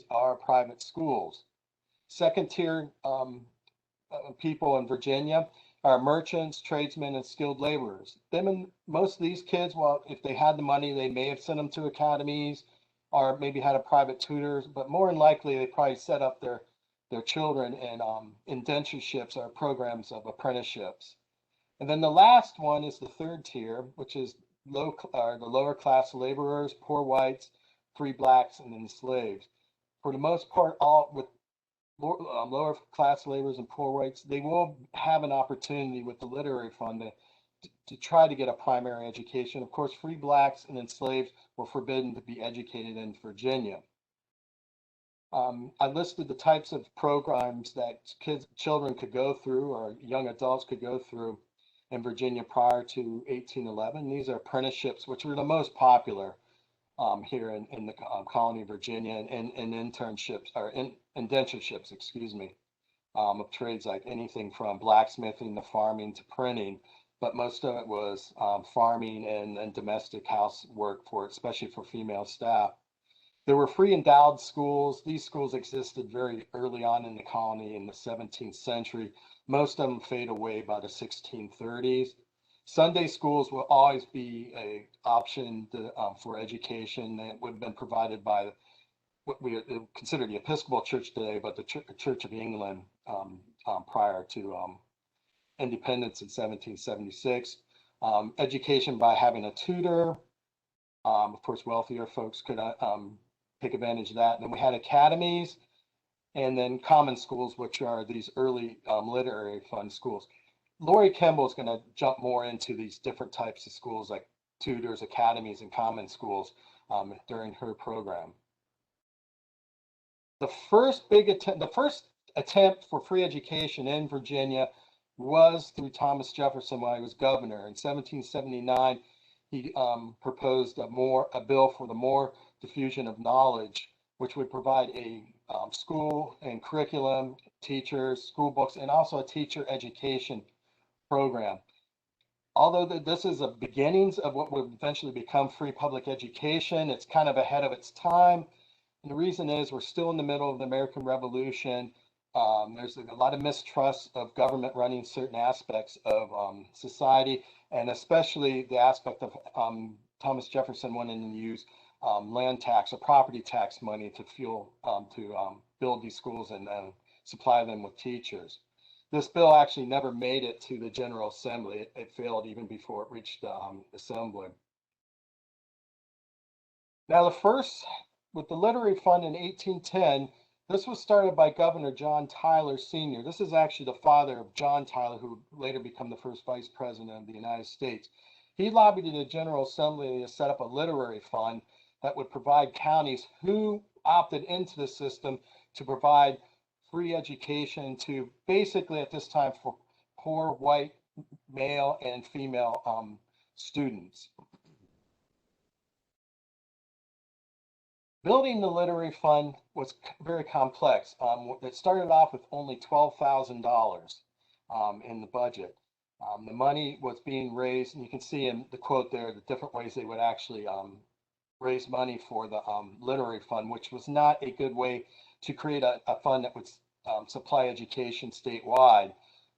are private schools. Second tier people in Virginia are merchants, tradesmen, and skilled laborers. Most of these kids, well, if they had the money, they may have sent them to academies or maybe had a private tutor, but more than likely they probably set up their children in indentureships or programs of apprenticeships. And then the last one is the third tier, which is the lower class laborers, poor whites, free blacks, and enslaved. For the most part, all with lower class laborers and poor whites, they will have an opportunity with the literary fund to try to get a primary education. Of course, free blacks and enslaved were forbidden to be educated in Virginia. I listed the types of programs that children could go through or young adults could go through in Virginia prior to 1811. These are apprenticeships, which were the most popular here in the colony of Virginia, and internships or indentureships, excuse me, of trades like anything from blacksmithing to farming to printing. But most of it was farming and domestic housework especially for female staff. There were free endowed schools. These schools existed very early on in the colony in the 17th century. Most of them fade away by the 1630s. Sunday schools will always be an option for education that would have been provided by what we consider the Episcopal Church today, but the Church of England prior to independence in 1776. Education by having a tutor. Of course, wealthier folks could take advantage of that. And then we had academies, and then common schools, which are these early literary fund schools. Lori Kimball is going to jump more into these different types of schools like tutors, academies, and common schools during her program. The first attempt for free education in Virginia was through Thomas Jefferson when he was governor. In 1779, he proposed a bill for the more diffusion of knowledge, which would provide a school and curriculum, teachers, school books, and also a teacher education program. Although this is the beginnings of what would eventually become free public education, it's kind of ahead of its time. And the reason is we're still in the middle of the American Revolution. There's a lot of mistrust of government running certain aspects of society, and especially the aspect of Thomas Jefferson wanting to use land tax or property tax money to build these schools and supply them with teachers. This bill actually never made it to the General Assembly. It failed even before it reached the Assembly. Now, with the Literary Fund in 1810, this was started by Governor John Tyler Sr. This is actually the father of John Tyler, who would later become the first Vice President of the United States. He lobbied the General Assembly to set up a literary fund that would provide counties who opted into the system to provide free education to basically at this time for poor white male and female students. Building the literary fund was very complex. It started off with only $12,000 in the budget. The money was being raised, and you can see in the quote there the different ways they would actually raise money for the literary fund, which was not a good way to create a fund that would supply education statewide.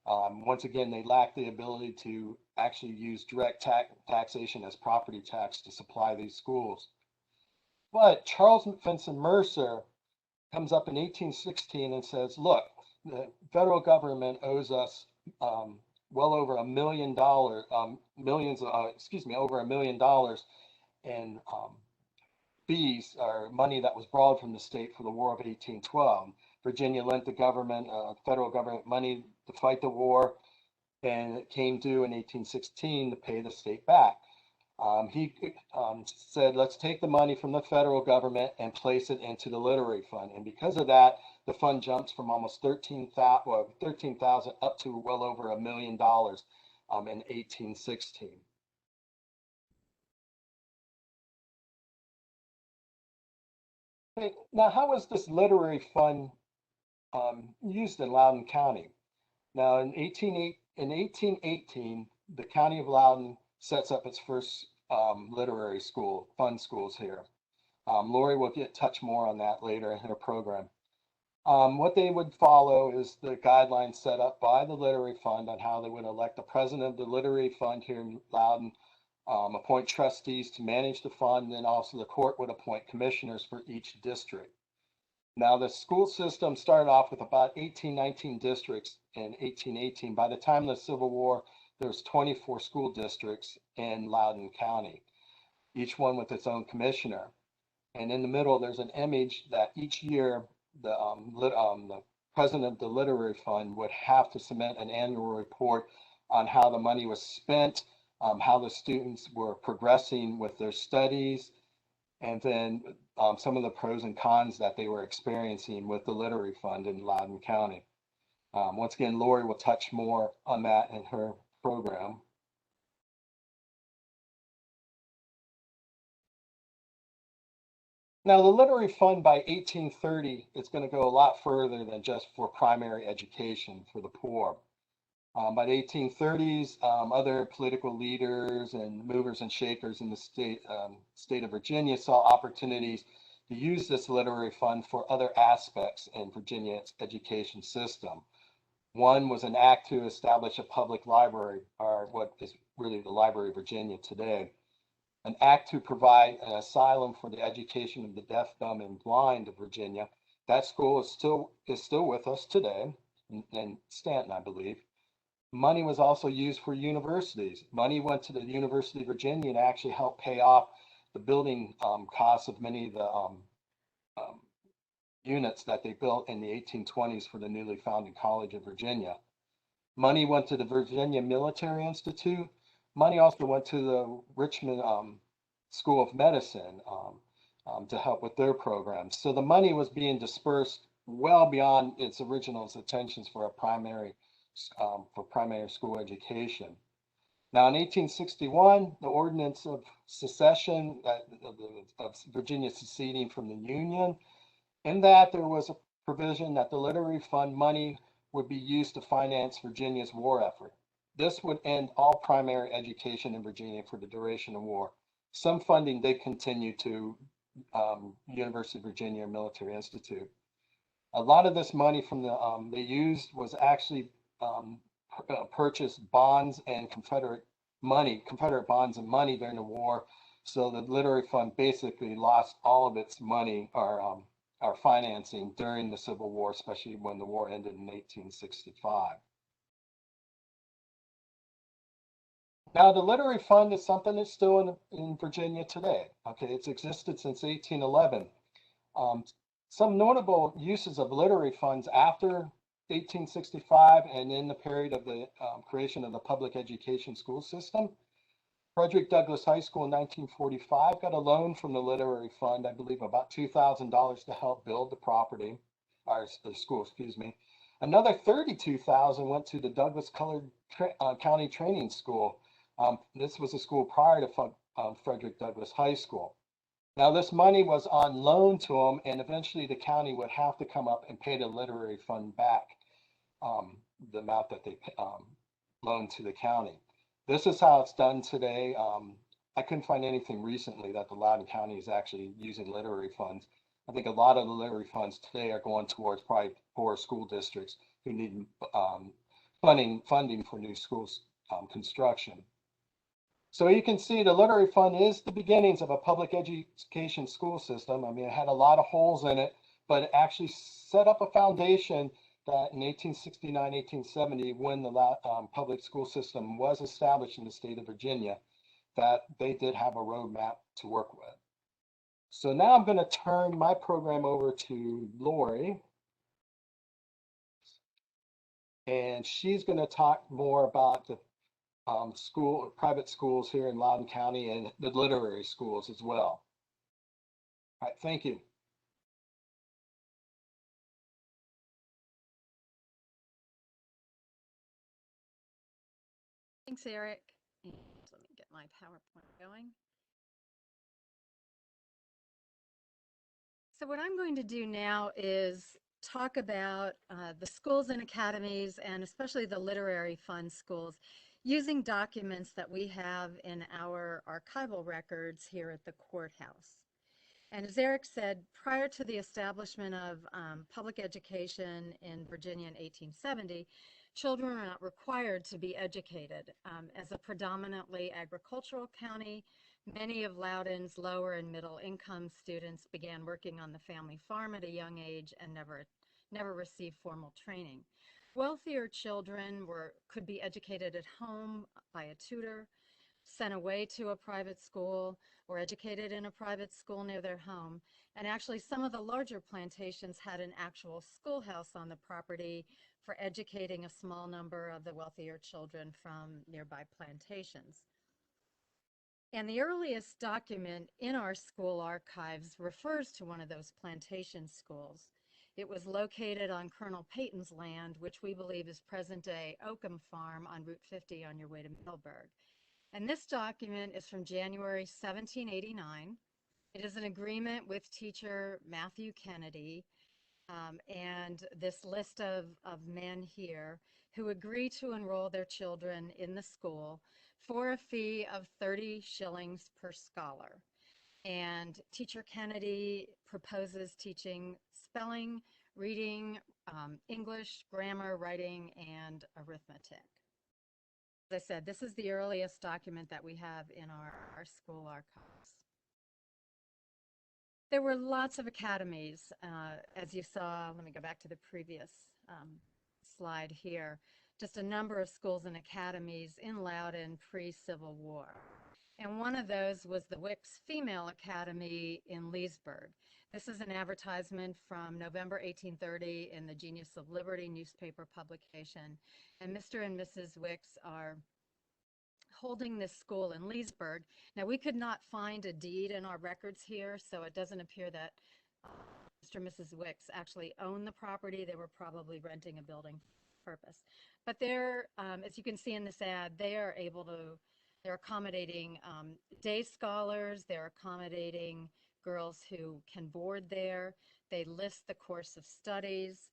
Once again, they lacked the ability to actually use direct taxation as property tax to supply these schools. But Charles Vincent Mercer comes up in 1816 and says, look, the federal government owes us well over $1 million, over $1 million in fees or money that was borrowed from the state for the War of 1812. Virginia lent the government, federal government, money to fight the war, and it came due in 1816 to pay the state back. He said, let's take the money from the federal government and place it into the literary fund. And because of that, the fund jumps from almost 13,000 up to well over $1 million in 1816. Okay, now, how was this literary fund used in Loudoun County? Now, in 1818, the County of Loudoun sets up its first literary fund schools here. Lori will touch more on that later in her program. What they would follow is the guidelines set up by the Literary Fund on how they would elect the president of the Literary Fund here in Loudoun, appoint trustees to manage the fund, and then also the court would appoint commissioners for each district. Now, the school system started off with about 19 districts in 1818. By the time of the Civil War, there was 24 school districts in Loudoun County, each one with its own commissioner. And in the middle, there's an image that each year the president of the Literary Fund would have to submit an annual report on how the money was spent, how the students were progressing with their studies, and then some of the pros and cons that they were experiencing with the Literary Fund in Loudoun County. Once again, Lori will touch more on that in her program. Now, the Literary Fund by 1830 is going to go a lot further than just for primary education for the poor. By the 1830s, other political leaders and movers and shakers in the state of Virginia saw opportunities to use this literary fund for other aspects in Virginia's education system. One was an act to establish a public library, or what is really the Library of Virginia today. An act to provide an asylum for the education of the deaf, dumb, and blind of Virginia. That school is still with us today, in Stanton, I believe. Money was also used for universities. Money went to the University of Virginia to actually help pay off the building costs of many of the units that they built in the 1820s for the newly founded College of Virginia. Money went to the Virginia Military Institute. Money also went to the Richmond School of Medicine to help with their programs. So the money was being dispersed well beyond its original intentions for primary school education. Now, in 1861, the Ordinance of Secession of Virginia seceding from the Union, in that there was a provision that the Literary Fund money would be used to finance Virginia's war effort. This would end all primary education in Virginia for the duration of war. Some funding did continue to University of Virginia Military Institute. A lot of this money from they used was actually purchased bonds and Confederate bonds and money during the war. So the Literary Fund basically lost all of its money or our financing during the Civil War, especially when the war ended in 1865. Now, the Literary Fund is something that's still in Virginia today. Okay, it's existed since 1811. Some notable uses of literary funds after 1865 and in the period of the creation of the public education school system. Frederick Douglass High School in 1945 got a loan from the Literary Fund, I believe about $2,000 to help build the property, or the school, excuse me. Another $32,000 went to the Douglas County Training School. This was a school prior to Frederick Douglass High School. Now, this money was on loan to them, and eventually the county would have to come up and pay the Literary Fund back the amount that they loaned to the county. This is how it's done today. I couldn't find anything recently that the Loudoun County is actually using literary funds. I think a lot of the literary funds today are going towards probably poor school districts who need funding for new schools construction. So you can see the Literary Fund is the beginnings of a public education school system. I mean, it had a lot of holes in it, but it actually set up a foundation that in 1869, 1870, when the public school system was established in the state of Virginia, that they did have a roadmap to work with. So now I'm going to turn my program over to Lori, and she's going to talk more about the private schools here in Loudoun County and the literary schools as well. All right, thank you. Thanks, Eric. And let me get my PowerPoint going. So what I'm going to do now is talk about the schools and academies, and especially the literary fund schools, using documents that we have in our archival records here at the courthouse. And as Eric said, prior to the establishment of public education in Virginia in 1870, children are not required to be educated. As a predominantly agricultural county, many of Loudoun's lower and middle income students began working on the family farm at a young age and never received formal training. Wealthier children could be educated at home by a tutor, sent away to a private school, or educated in a private school near their home. And actually, some of the larger plantations had an actual schoolhouse on the property for educating a small number of the wealthier children from nearby plantations. And the earliest document in our school archives refers to one of those plantation schools. It was located on Colonel Peyton's land, which we believe is present-day Okum Farm on Route 50 on your way to Middleburg. And this document is from January 1789. It is an agreement with teacher Matthew Kennedy and this list of men here who agree to enroll their children in the school for a fee of 30 shillings per scholar. And teacher Kennedy proposes teaching spelling, reading, English, grammar, writing, and arithmetic. As I said, this is the earliest document that we have in our school archives. There were lots of academies, as you saw. Let me go back to the previous slide here. Just a number of schools and academies in Loudoun pre-Civil War. And one of those was the Wicks Female Academy in Leesburg. This is an advertisement from November 1830 in the Genius of Liberty newspaper publication. And Mr. and Mrs. Wicks are holding this school in Leesburg. Now, we could not find a deed in our records here, so it doesn't appear that Mr. and Mrs. Wicks actually owned the property. They were probably renting a building for purpose. But they're, as you can see in this ad, they're accommodating day scholars. They're accommodating girls who can board there. They list the course of studies,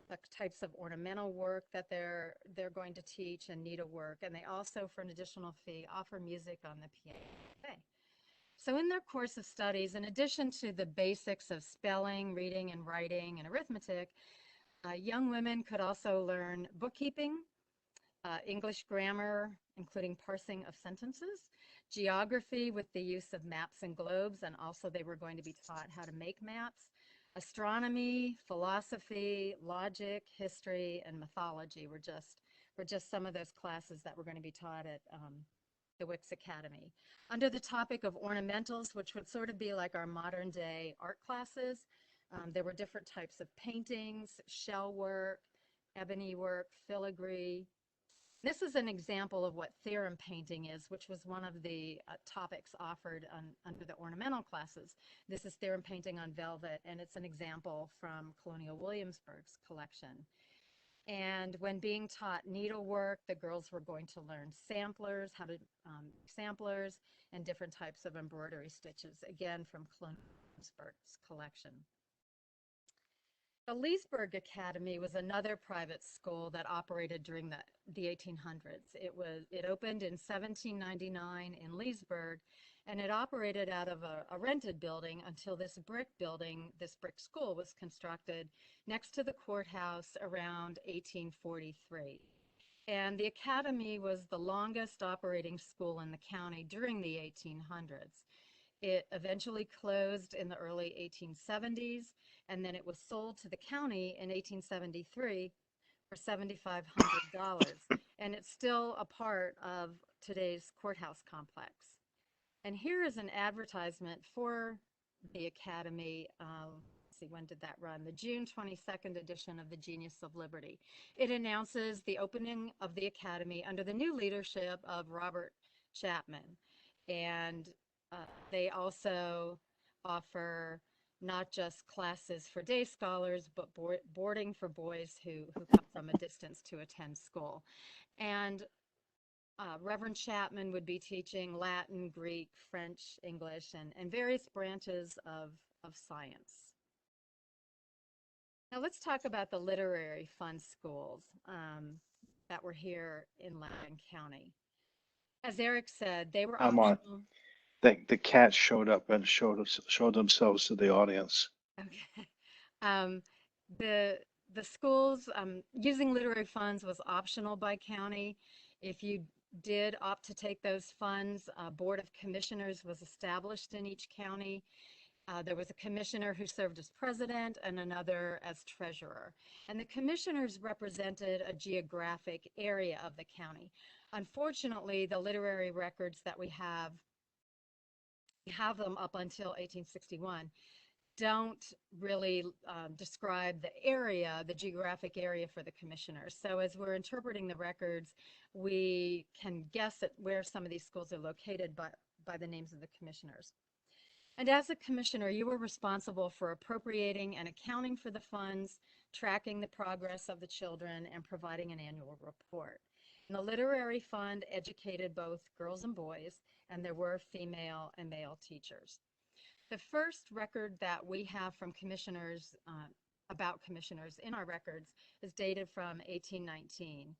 the types of ornamental work that they're going to teach, and needlework. And they also, for an additional fee, offer music on the piano. So in their course of studies, in addition to the basics of spelling, reading, and writing, and arithmetic, young women could also learn bookkeeping, English grammar, including parsing of sentences, geography with the use of maps and globes, and also they were going to be taught how to make maps, astronomy, philosophy, logic, history, and mythology were just some of those classes that were going to be taught at the Wicks Academy. Under the topic of ornamentals, which would sort of be like our modern day art classes, there were different types of paintings, shell work, ebony work, filigree. This is an example of what theorem painting is, which was one of the topics offered under the ornamental classes. This is theorem painting on velvet, and it's an example from Colonial Williamsburg's collection. And when being taught needlework, the girls were going to learn samplers, how to samplers, and different types of embroidery stitches, again from Colonial Williamsburg's collection. The Leesburg Academy was another private school that operated during the 1800s. It opened in 1799 in Leesburg, and it operated out of a rented building until this brick school was constructed next to the courthouse around 1843. And the academy was the longest operating school in the county during the 1800s. It eventually closed in the early 1870s, and then it was sold to the county in 1873 for $7,500. And it's still a part of today's courthouse complex. And here is an advertisement for the Academy. Let's see, when did that run? The June 22nd edition of the Genius of Liberty. It announces the opening of the Academy under the new leadership of Robert Chapman. And they also offer not just classes for day scholars, but boarding for boys who come from a distance to attend school. And Reverend Chapman would be teaching Latin, Greek, French, English, and various branches of science. Now let's talk about the literary fun schools that were here in Loudoun County. As Eric said, they were optional. The cats showed up and showed themselves to the audience. Okay. Um, the the schools using literary funds was optional by county. If you did opt to take those funds, a board of commissioners was established in each county. There was a commissioner who served as president and another as treasurer. And the commissioners represented a geographic area of the county. Unfortunately, the literary records that we have them up until 1861, don't really describe the area, the geographic area for the commissioners. So as we're interpreting the records, we can guess at where some of these schools are located by the names of the commissioners. And as a commissioner, you were responsible for appropriating and accounting for the funds, tracking the progress of the children, and providing an annual report. And the literary fund educated both girls and boys, and there were female and male teachers. The first record that we have from commissioners, about commissioners in our records, is dated from 1819.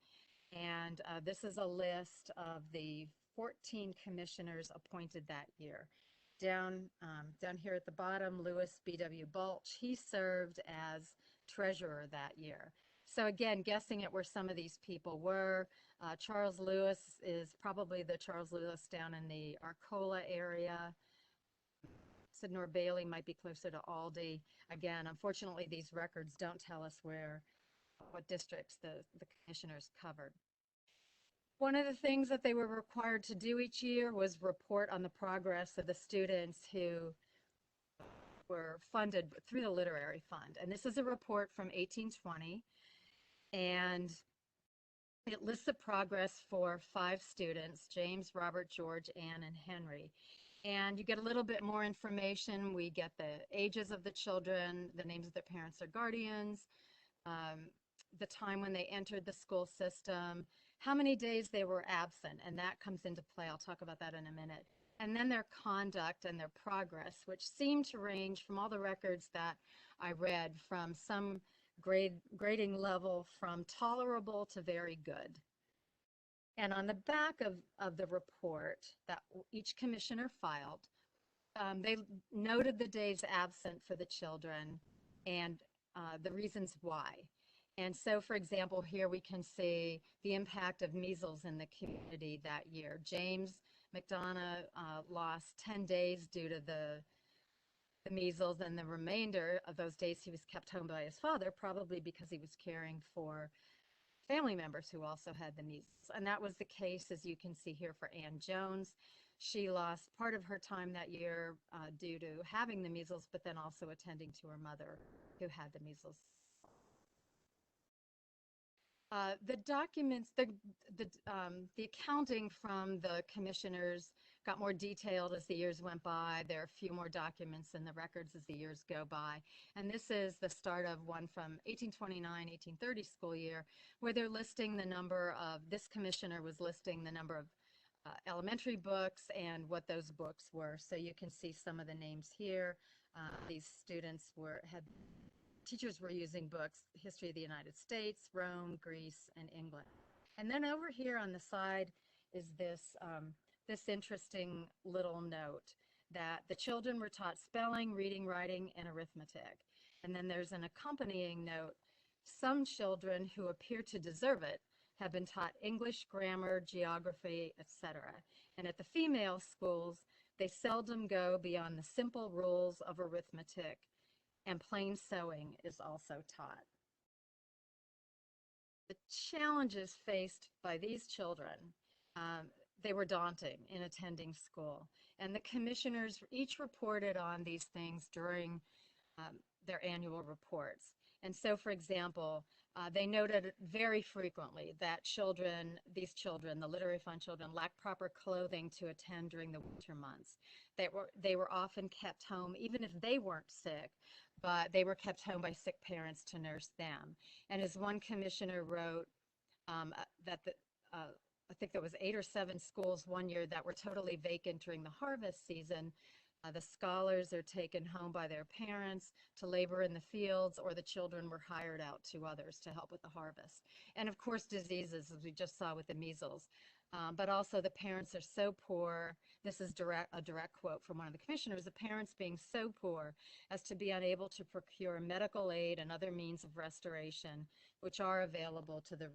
And this is a list of the 14 commissioners appointed that year. Down here at the bottom, Lewis B.W. Balch, he served as treasurer that year. So again, guessing at where some of these people were, Charles Lewis is probably the Charles Lewis down in the Arcola area. Sydnor Bailey might be closer to Aldie. Again, unfortunately, these records don't tell us what districts the commissioners covered. One of the things that they were required to do each year was report on the progress of the students who were funded through the literary fund. And this is a report from 1820, and it lists the progress for 5 students: James, Robert, George, Anne, and Henry. And you get a little bit more information. We get the ages of the children, the names of their parents or guardians, the time when they entered the school system, how many days they were absent, and that comes into play. I'll talk about that in a minute. And then their conduct and their progress, which seemed to range from all the records that I read from some grading level from tolerable to very good. And on the back of the report that each commissioner filed, they noted the days absent for the children and the reasons why. And so, for example, here we can see the impact of measles in the community that year. James McDonough lost 10 days due to the measles, and the remainder of those days he was kept home by his father, probably because he was caring for family members who also had the measles. And that was the case, as you can see here, for Ann Jones. She lost part of her time that year due to having the measles, but then also attending to her mother who had the measles. The documents, the accounting from the commissioners got more detailed as the years went by. There are a few more documents in the records as the years go by. And this is the start of one from 1829-1830 school year, where they're listing the number of, this commissioner was listing the number of elementary books and what those books were. So you can see some of the names here. These students teachers were using books: History of the United States, Rome, Greece, and England. And then over here on the side is this interesting little note that the children were taught spelling, reading, writing, and arithmetic. And then there's an accompanying note: some children who appear to deserve it have been taught English, grammar, geography, etc. And at the female schools, they seldom go beyond the simple rules of arithmetic, and plain sewing is also taught. The challenges faced by these children, they were daunting in attending school. And the commissioners each reported on these things during their annual reports. And so, for example, they noted very frequently that these children, the literary fund children, lacked proper clothing to attend during the winter months. They were often kept home, even if they weren't sick, but they were kept home by sick parents to nurse them. And as one commissioner wrote, I think there was 8 or 7 schools one year that were totally vacant during the harvest season. The scholars are taken home by their parents to labor in the fields, or the children were hired out to others to help with the harvest. And of course, diseases, as we just saw with the measles. But also the parents are so poor. This is a direct quote from one of the commissioners, the parents being so poor as to be unable to procure medical aid and other means of restoration, which are available to the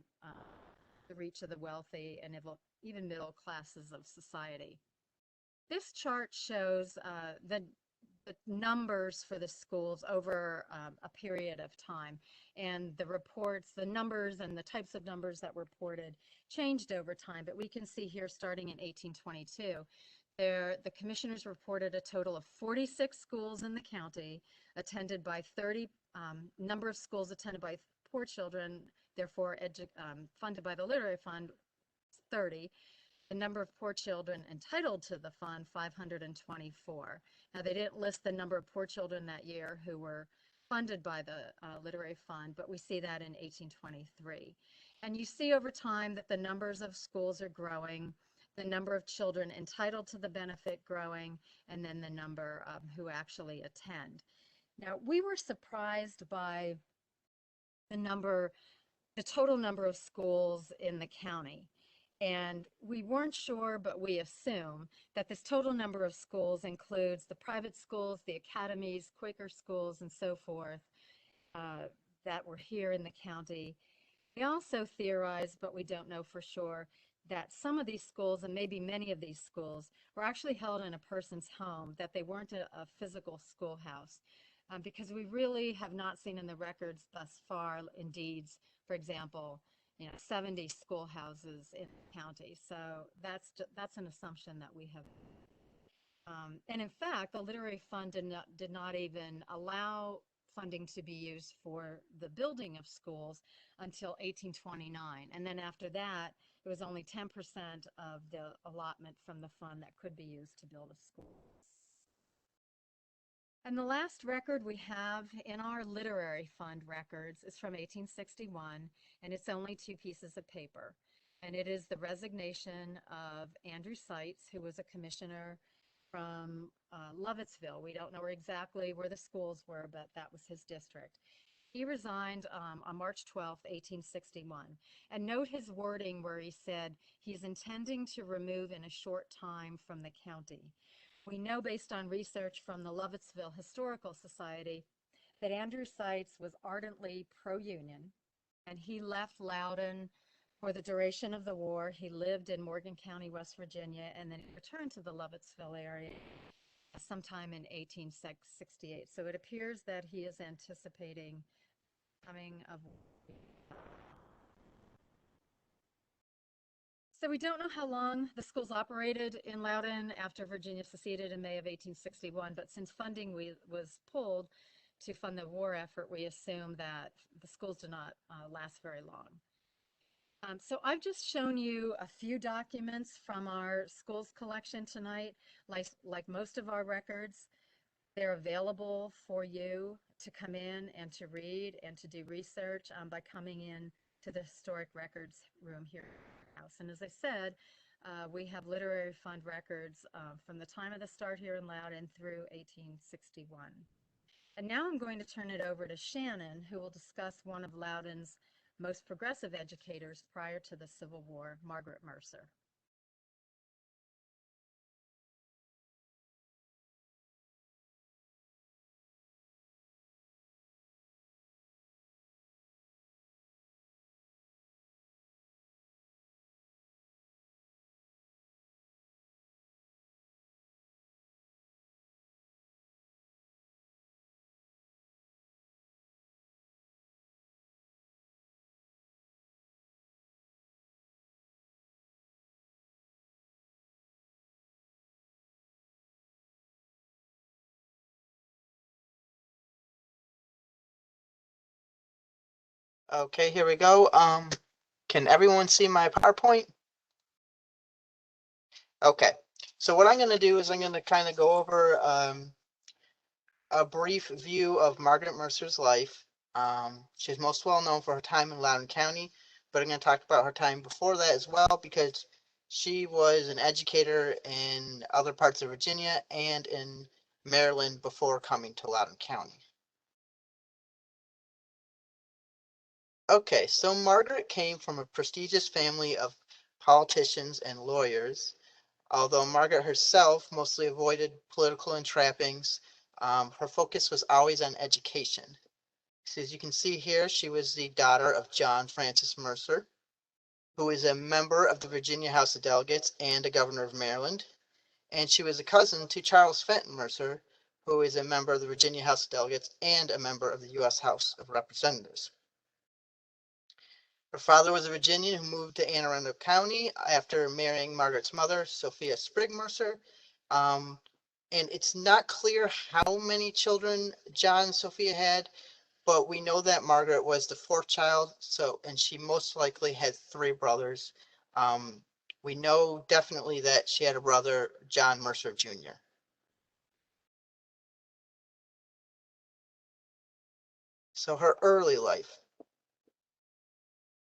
reach of the wealthy and even middle classes of society. This chart shows the numbers for the schools over a period of time. And the reports, the numbers and the types of numbers that were reported changed over time. But we can see here starting in 1822, the commissioners reported a total of 46 schools in the county, attended by 30, number of schools attended by poor children, therefore funded by the Literary Fund, 30. The number of poor children entitled to the fund, 524. Now, they didn't list the number of poor children that year who were funded by the Literary Fund, but we see that in 1823. And you see over time that the numbers of schools are growing, the number of children entitled to the benefit growing, and then the number who actually attend. Now, we were surprised by the total number of schools in the county. And we weren't sure, but we assume that this total number of schools includes the private schools, the academies, Quaker schools, and so forth that were here in the county. We also theorize, but we don't know for sure, that some of these schools, and maybe many of these schools, were actually held in a person's home, that they weren't a physical schoolhouse. Because we really have not seen in the records thus far, in deeds, for example, 70 schoolhouses in the county. So that's an assumption that we have. And in fact, the Literary Fund did not even allow funding to be used for the building of schools until 1829. And then after that, it was only 10% of the allotment from the fund that could be used to build a school. And the last record we have in our Literary Fund records is from 1861, and it's only 2 pieces of paper. And it is the resignation of Andrew Seitz, who was a commissioner from Lovettsville. We don't know exactly where the schools were, but that was his district. He resigned on March 12, 1861. And note his wording where he said he's intending to remove in a short time from the county. We know based on research from the Lovettsville Historical Society that Andrew Seitz was ardently pro-Union, and he left Loudoun for the duration of the war. He lived in Morgan County, West Virginia, and then he returned to the Lovettsville area sometime in 1868. So it appears that he is anticipating coming of So we don't know how long the schools operated in Loudoun after Virginia seceded in May of 1861, but since funding was pulled to fund the war effort, we assume that the schools did not last very long. So I've just shown you a few documents from our schools collection tonight. Like most of our records, they're available for you to come in and to read and to do research by coming in to the historic records room here. And as I said, we have Literary Fund records from the time of the start here in Loudoun through 1861. And now I'm going to turn it over to Shannon, who will discuss one of Loudoun's most progressive educators prior to the Civil War, Margaret Mercer. Okay, here we go. Can everyone see my PowerPoint? Okay, so what I'm going to do is I'm going to kind of go over a brief view of Margaret Mercer's life. She's most well known for her time in Loudoun County, but I'm going to talk about her time before that as well, because she was an educator in other parts of Virginia and in Maryland before coming to Loudoun County. Okay, so Margaret came from a prestigious family of politicians, and lawyers. Although Margaret herself mostly avoided political entrappings, her focus was always on education. So as you can see here, she was the daughter of John Francis Mercer, who is a member of the Virginia House of Delegates and a governor of Maryland. And she was a cousin to Charles Fenton Mercer, who is a member of the Virginia House of Delegates and a member of the U.S. House of Representatives. Her father was a Virginian who moved to Anne Arundel County after marrying Margaret's mother, Sophia Sprigg Mercer. And it's not clear how many children John and Sophia had, but we know that Margaret was the fourth child, and she most likely had three brothers. We know definitely that she had a brother, John Mercer Jr. So her early life.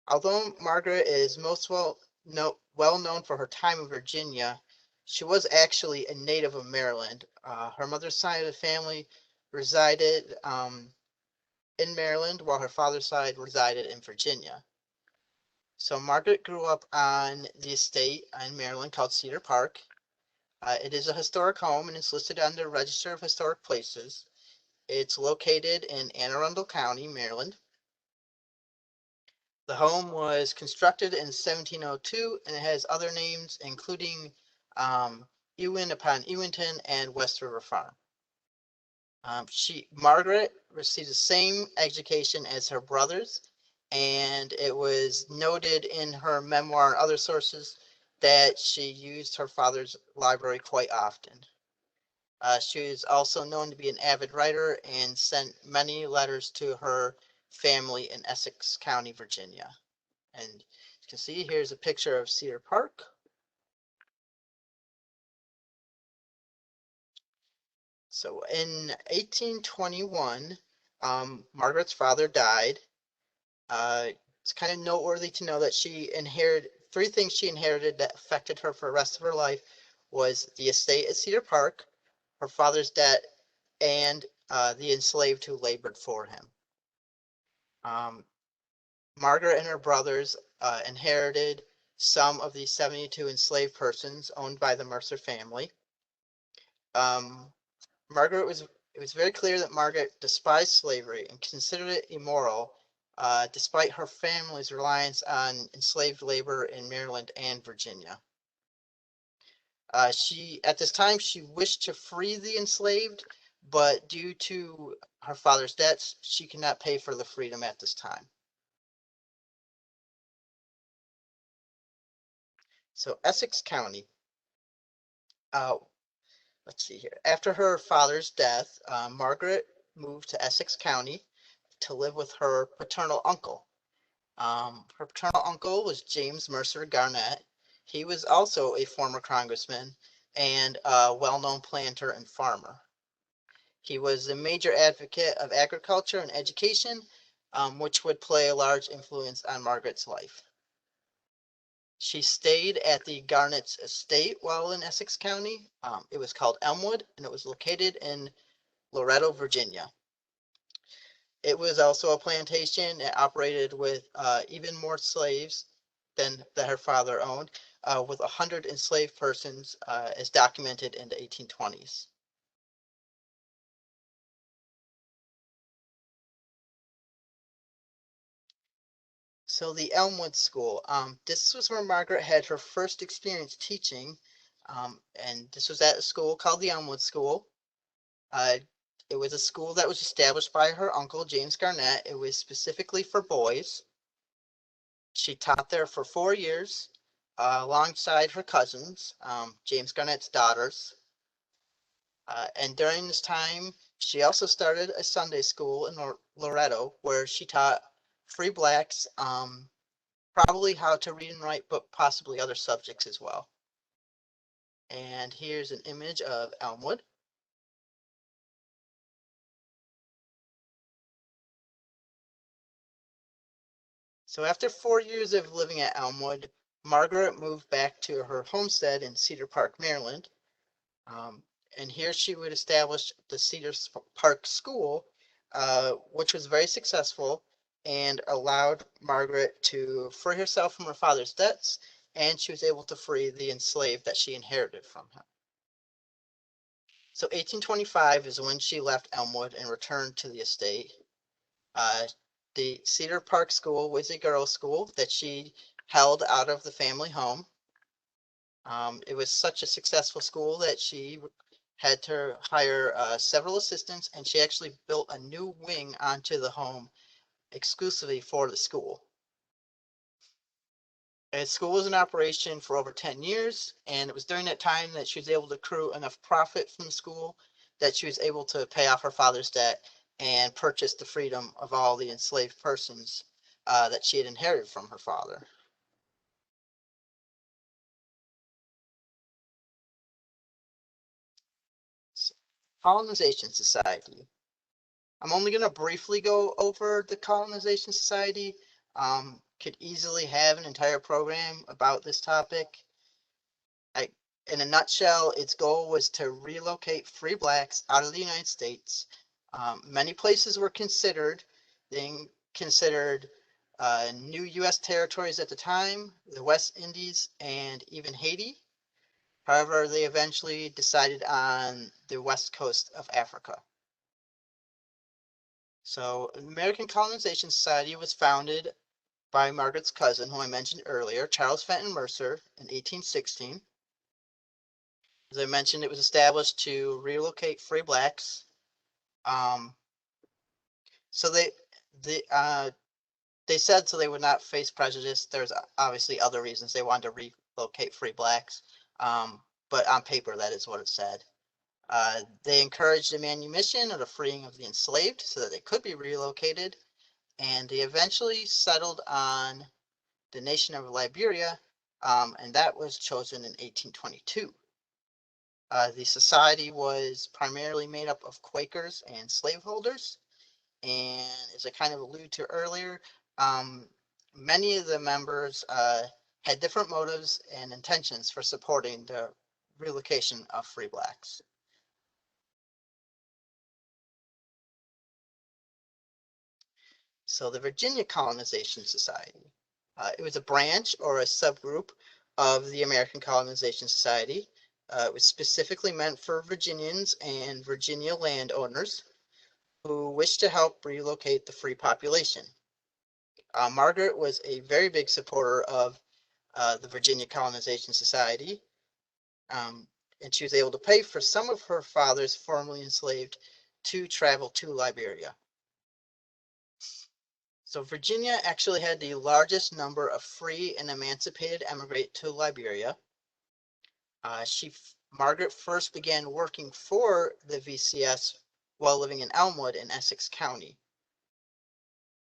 Although Margaret is most well known for her time in Virginia, she was actually a native of Maryland. Her mother's side of the family resided in Maryland, while her father's side resided in Virginia. So Margaret grew up on the estate in Maryland called Cedar Park. It is a historic home and is listed on the Register of Historic Places. It's located in Anne Arundel County, Maryland. The home was constructed in 1702 and it has other names including Ewen upon Ewenton and West River Farm. Margaret received the same education as her brothers, and it was noted in her memoir and other sources that she used her father's library quite often. She is also known to be an avid writer and sent many letters to her family in Essex County, Virginia. And you can see here's a picture of Cedar Park. So in 1821, Margaret's father died. It's kind of noteworthy to know that she inherited three things she inherited that affected her for the rest of her life was the estate at Cedar Park, her father's debt, and the enslaved who labored for him. Margaret and her brothers inherited some of the 72 enslaved persons owned by the Mercer family. It was very clear that Margaret despised slavery and considered it immoral, despite her family's reliance on enslaved labor in Maryland and Virginia. At this time, she wished to free the enslaved, but due to her father's debts, she could not pay for the freedom at this time. So Essex County. Let's see here. After her father's death, Margaret moved to Essex County to live with her paternal uncle. Her paternal uncle was James Mercer Garnett. He was also a former congressman and a well-known planter and farmer. He was a major advocate of agriculture and education, which would play a large influence on Margaret's life. She stayed at the Garnett's estate while in Essex County. It was called Elmwood, and it was located in Loretto, Virginia. It was also a plantation. It operated with even more slaves than that her father owned, with 100 enslaved persons as documented in the 1820s. So the Elmwood School, this was where Margaret had her first experience teaching, and this was at a school called the Elmwood School. It was a school that was established by her uncle, James Garnett. It was specifically for boys. She taught there for 4 years alongside her cousins, James Garnett's daughters. And during this time, she also started a Sunday school in Loretto where she taught free blacks probably how to read and write, but possibly other subjects as well. And here's an image of Elmwood. So after 4 years of living at Elmwood, Margaret moved back to her homestead in Cedar Park, Maryland. And here she would establish the Cedar Park School, which was very successful and allowed Margaret to free herself from her father's debts and she was able to free the enslaved that she inherited from him. So 1825 is when she left Elmwood and returned to the estate. The Cedar Park School was a girls' school that she held out of the family home. It was such a successful school that she had to hire several assistants, and she actually built a new wing onto the home exclusively for the school. And school was in operation for over 10 years, and it was during that time that she was able to accrue enough profit from the school that she was able to pay off her father's debt and purchase the freedom of all the enslaved persons that she had inherited from her father. Colonization Society. I'm only going to briefly go over the Colonization Society. Could easily have an entire program about this topic. In a nutshell, its goal was to relocate free blacks out of the United States. Many places were considered, being considered new U.S. territories at the time, the West Indies, and even Haiti. However, they eventually decided on the west coast of Africa. So, American Colonization Society was founded by Margaret's cousin, who I mentioned earlier, Charles Fenton Mercer, in 1816. As I mentioned, it was established to relocate free blacks. So they said so they would not face prejudice. There's obviously other reasons they wanted to relocate free blacks, but on paper that is what it said. They encouraged the manumission or the freeing of the enslaved so that they could be relocated, and they eventually settled on the nation of Liberia, and that was chosen in 1822. The society was primarily made up of Quakers and slaveholders, and as I kind of alluded to earlier, many of the members had different motives and intentions for supporting the relocation of free blacks. So the Virginia Colonization Society. It was a branch or a subgroup of the American Colonization Society. It was specifically meant for Virginians and Virginia landowners who wished to help relocate the free population. Margaret was a very big supporter of the Virginia Colonization Society, and she was able to pay for some of her father's formerly enslaved to travel to Liberia. So Virginia actually had the largest number of free and emancipated emigrate to Liberia. Margaret first began working for the VCS while living in Elmwood in Essex County.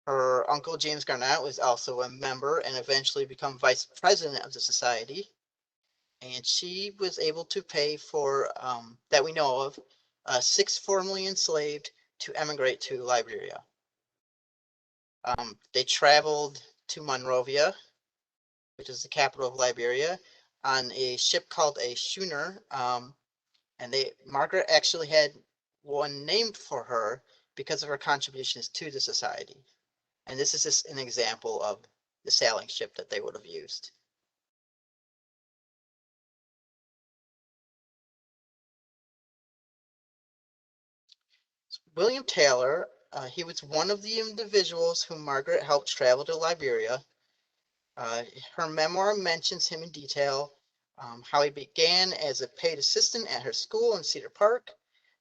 Her uncle James Garnett was also a member and eventually become vice president of the society. And she was able to pay for, that we know of, 6 formerly enslaved to emigrate to Liberia. They traveled to Monrovia, which is the capital of Liberia, on a ship called a schooner. And Margaret actually had one named for her because of her contributions to the society. And this is just an example of the sailing ship that they would have used. William Taylor, he was one of the individuals whom Margaret helped travel to Liberia. Her memoir mentions him in detail, how he began as a paid assistant at her school in Cedar Park,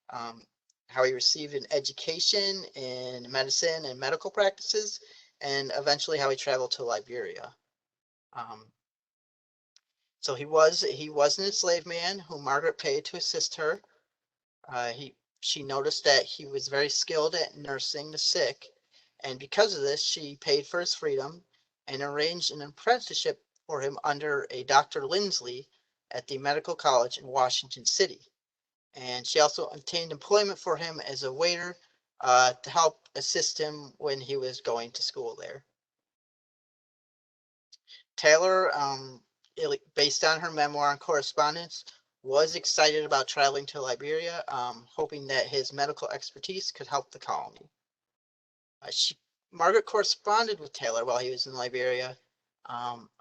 how he received an education in medicine and medical practices, and eventually how he traveled to Liberia. So he was an enslaved man who Margaret paid to assist her. She noticed that he was very skilled at nursing the sick, and because of this, she paid for his freedom and arranged an apprenticeship for him under a Dr. Lindsley at the Medical College in Washington City. And she also obtained employment for him as a waiter to help assist him when he was going to school there. Taylor, based on her memoir and correspondence, was excited about traveling to Liberia, hoping that his medical expertise could help the colony. Margaret corresponded with Taylor while he was in Liberia,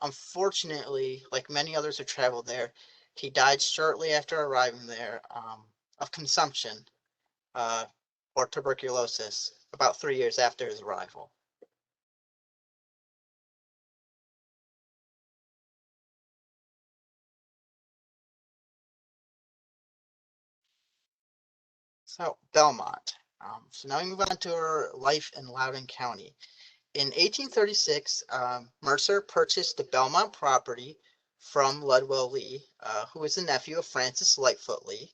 Unfortunately, like many others who traveled there, he died shortly after arriving there of consumption uh, or tuberculosis about 3 years after his arrival. So Belmont. So now we move on to her life in Loudoun County. In 1836, Mercer purchased the Belmont property from Ludwell Lee, who was the nephew of Francis Lightfoot Lee.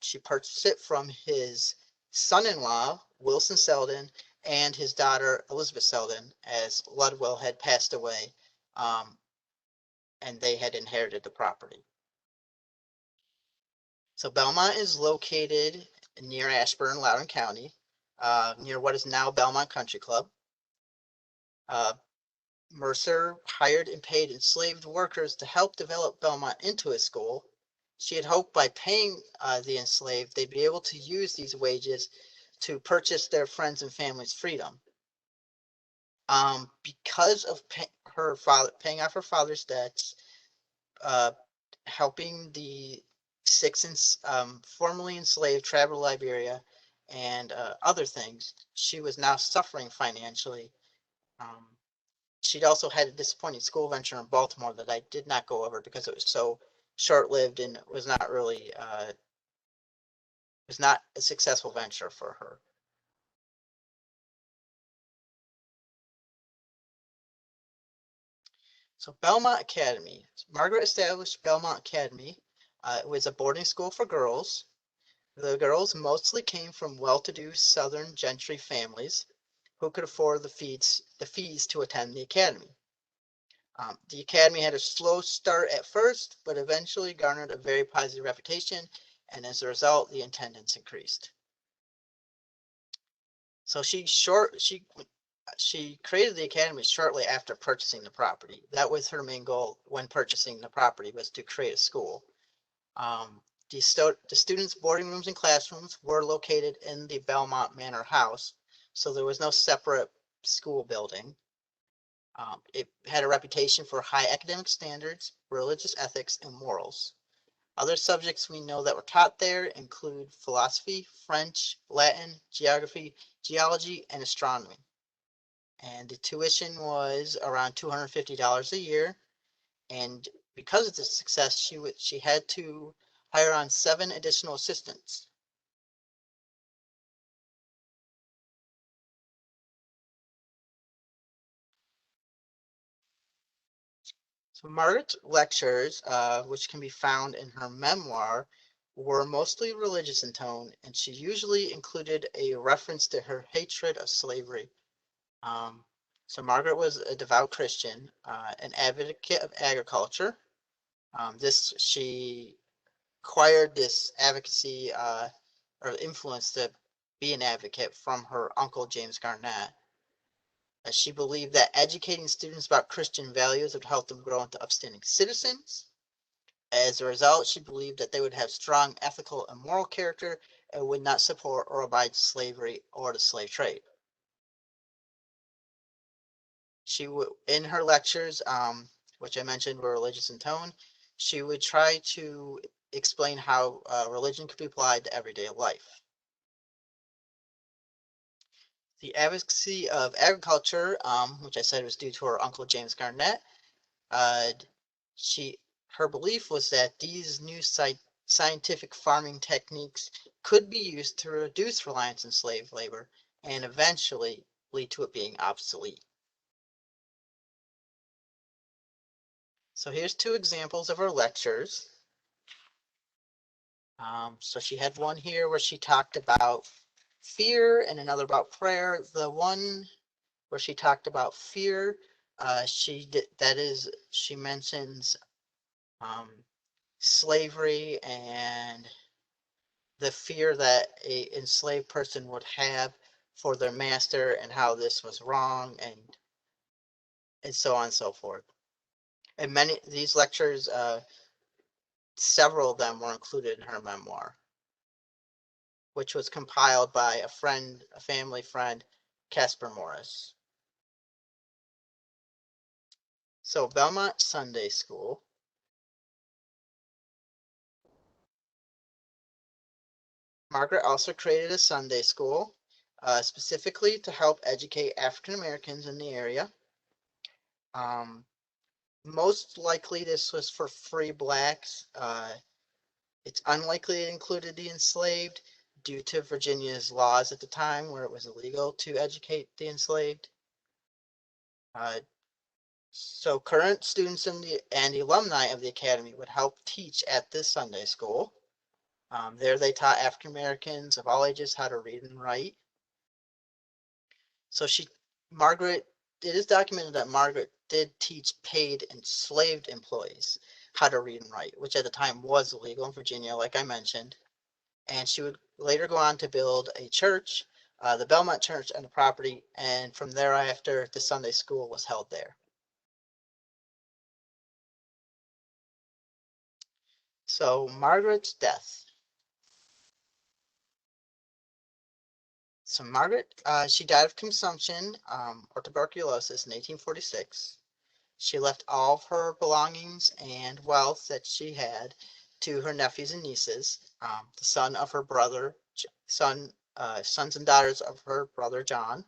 She purchased it from his son-in-law, Wilson Selden, and his daughter, Elizabeth Selden, as Ludwell had passed away, and they had inherited the property. So Belmont is located near Ashburn, Loudoun County, near what is now Belmont Country Club. Mercer hired and paid enslaved workers to help develop Belmont into a school. She had hoped by paying the enslaved, they'd be able to use these wages to purchase their friends and family's freedom. Because of her father paying off her father's debts, helping the six formerly enslaved travel to Liberia, and other things, she was now suffering financially. She'd also had a disappointing school venture in Baltimore that I did not go over because it was so short-lived and was not really was not a successful venture for her. So Belmont Academy. Margaret established Belmont Academy. It was a boarding school for girls. The girls mostly came from well-to-do Southern gentry families who could afford the fees to attend the academy. The academy had a slow start at first, but eventually garnered a very positive reputation, and as a result, the attendance increased. So she created the academy shortly after purchasing the property. That was her main goal when purchasing the property, was to create a school. The students' boarding rooms and classrooms were located in the Belmont Manor House, so there was no separate school building. It had a reputation for high academic standards, religious ethics, and morals. Other subjects we know that were taught there include philosophy, French, Latin, geography, geology, and astronomy. And the tuition was around $250 a year. And because of the success, she had to hire on 7 additional assistants. So Margaret's lectures, which can be found in her memoir, were mostly religious in tone, and she usually included a reference to her hatred of slavery. So Margaret was a devout Christian, an advocate of agriculture. She acquired this advocacy or influence to be an advocate from her uncle James Garnett. She believed that educating students about Christian values would help them grow into upstanding citizens. As a result, she believed that they would have strong ethical and moral character and would not support or abide slavery or the slave trade. She would, in her lectures, which I mentioned were religious in tone, she would try to explain how religion could be applied to everyday life. The advocacy of agriculture, which I said was due to her uncle James Garnett, her belief was that these new scientific farming techniques could be used to reduce reliance on slave labor and eventually lead to it being obsolete. So here's 2 examples of her lectures. So she had one here where she talked about fear and another about prayer. The one where she talked about fear, she mentions slavery and the fear that a enslaved person would have for their master and how this was wrong, and so on and so forth. And many these lectures, several of them were included in her memoir, which was compiled by a family friend, Casper Morris. So Belmont Sunday School. Margaret also created a Sunday school specifically to help educate African Americans in the area. Most likely this was for free blacks. It's unlikely it included the enslaved due to Virginia's laws at the time where it was illegal to educate the enslaved. So current students and the alumni of the academy would help teach at this Sunday school. There they taught African Americans of all ages how to read and write. So Margaret, it is documented that Margaret did teach paid enslaved employees how to read and write, which at the time was illegal in Virginia, like I mentioned. And she would later go on to build a church, the Belmont Church, on the property, and from thereafter, the Sunday school was held there. So Margaret's death. So Margaret, she died of consumption or tuberculosis in 1846. She left all of her belongings and wealth that she had to her nephews and nieces, the son of her brother, sons and daughters of her brother John.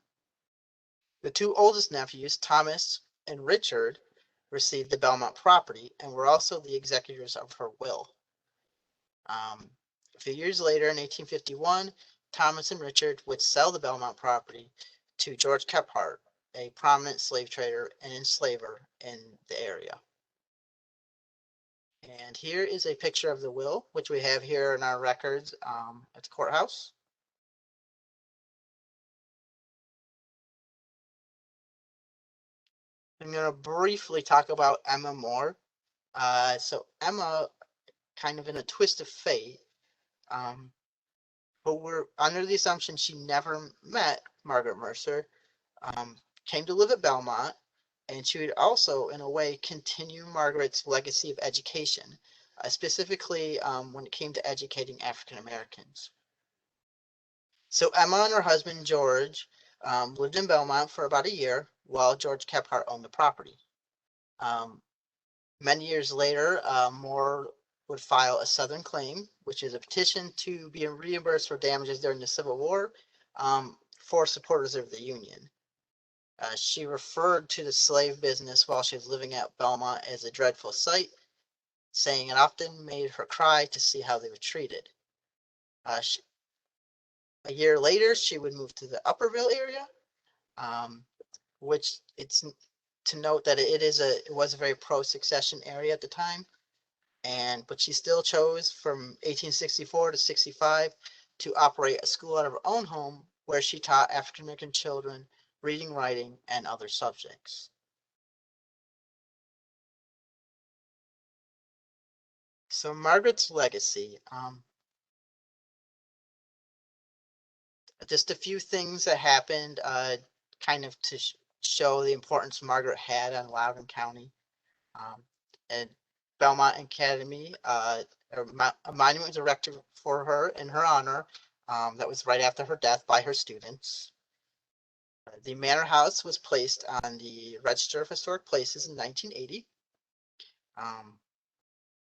The two oldest nephews, Thomas and Richard, received the Belmont property and were also the executors of her will. A few years later, in 1851, Thomas and Richard would sell the Belmont property to George Kephart, a prominent slave trader and enslaver in the area. And here is a picture of the will, which we have here in our records at the courthouse. I'm going to briefly talk about Emma Moore. So Emma, kind of in a twist of fate, but we're under the assumption she never met Margaret Mercer, came to live at Belmont, and she would also, in a way, continue Margaret's legacy of education, specifically when it came to educating African Americans. So Emma and her husband, George, lived in Belmont for about a year while George Kephart owned the property. Many years later, Moore would file a Southern claim, which is a petition to be reimbursed for damages during the Civil War for supporters of the Union. She referred to the slave business while she was living at Belmont as a dreadful sight, saying it often made her cry to see how they were treated. A year later, she would move to the Upperville area, which it's to note that it was a very pro-succession area at the time, but she still chose from 1864 to 65 to operate a school out of her own home where she taught African American children reading, writing, and other subjects. So Margaret's legacy. Just a few things that happened kind of to show the importance Margaret had on Loudoun County. And Belmont Academy, a monument was erected for her in her honor. That was right after her death by her students. The manor house was placed on the Register of Historic Places in 1980.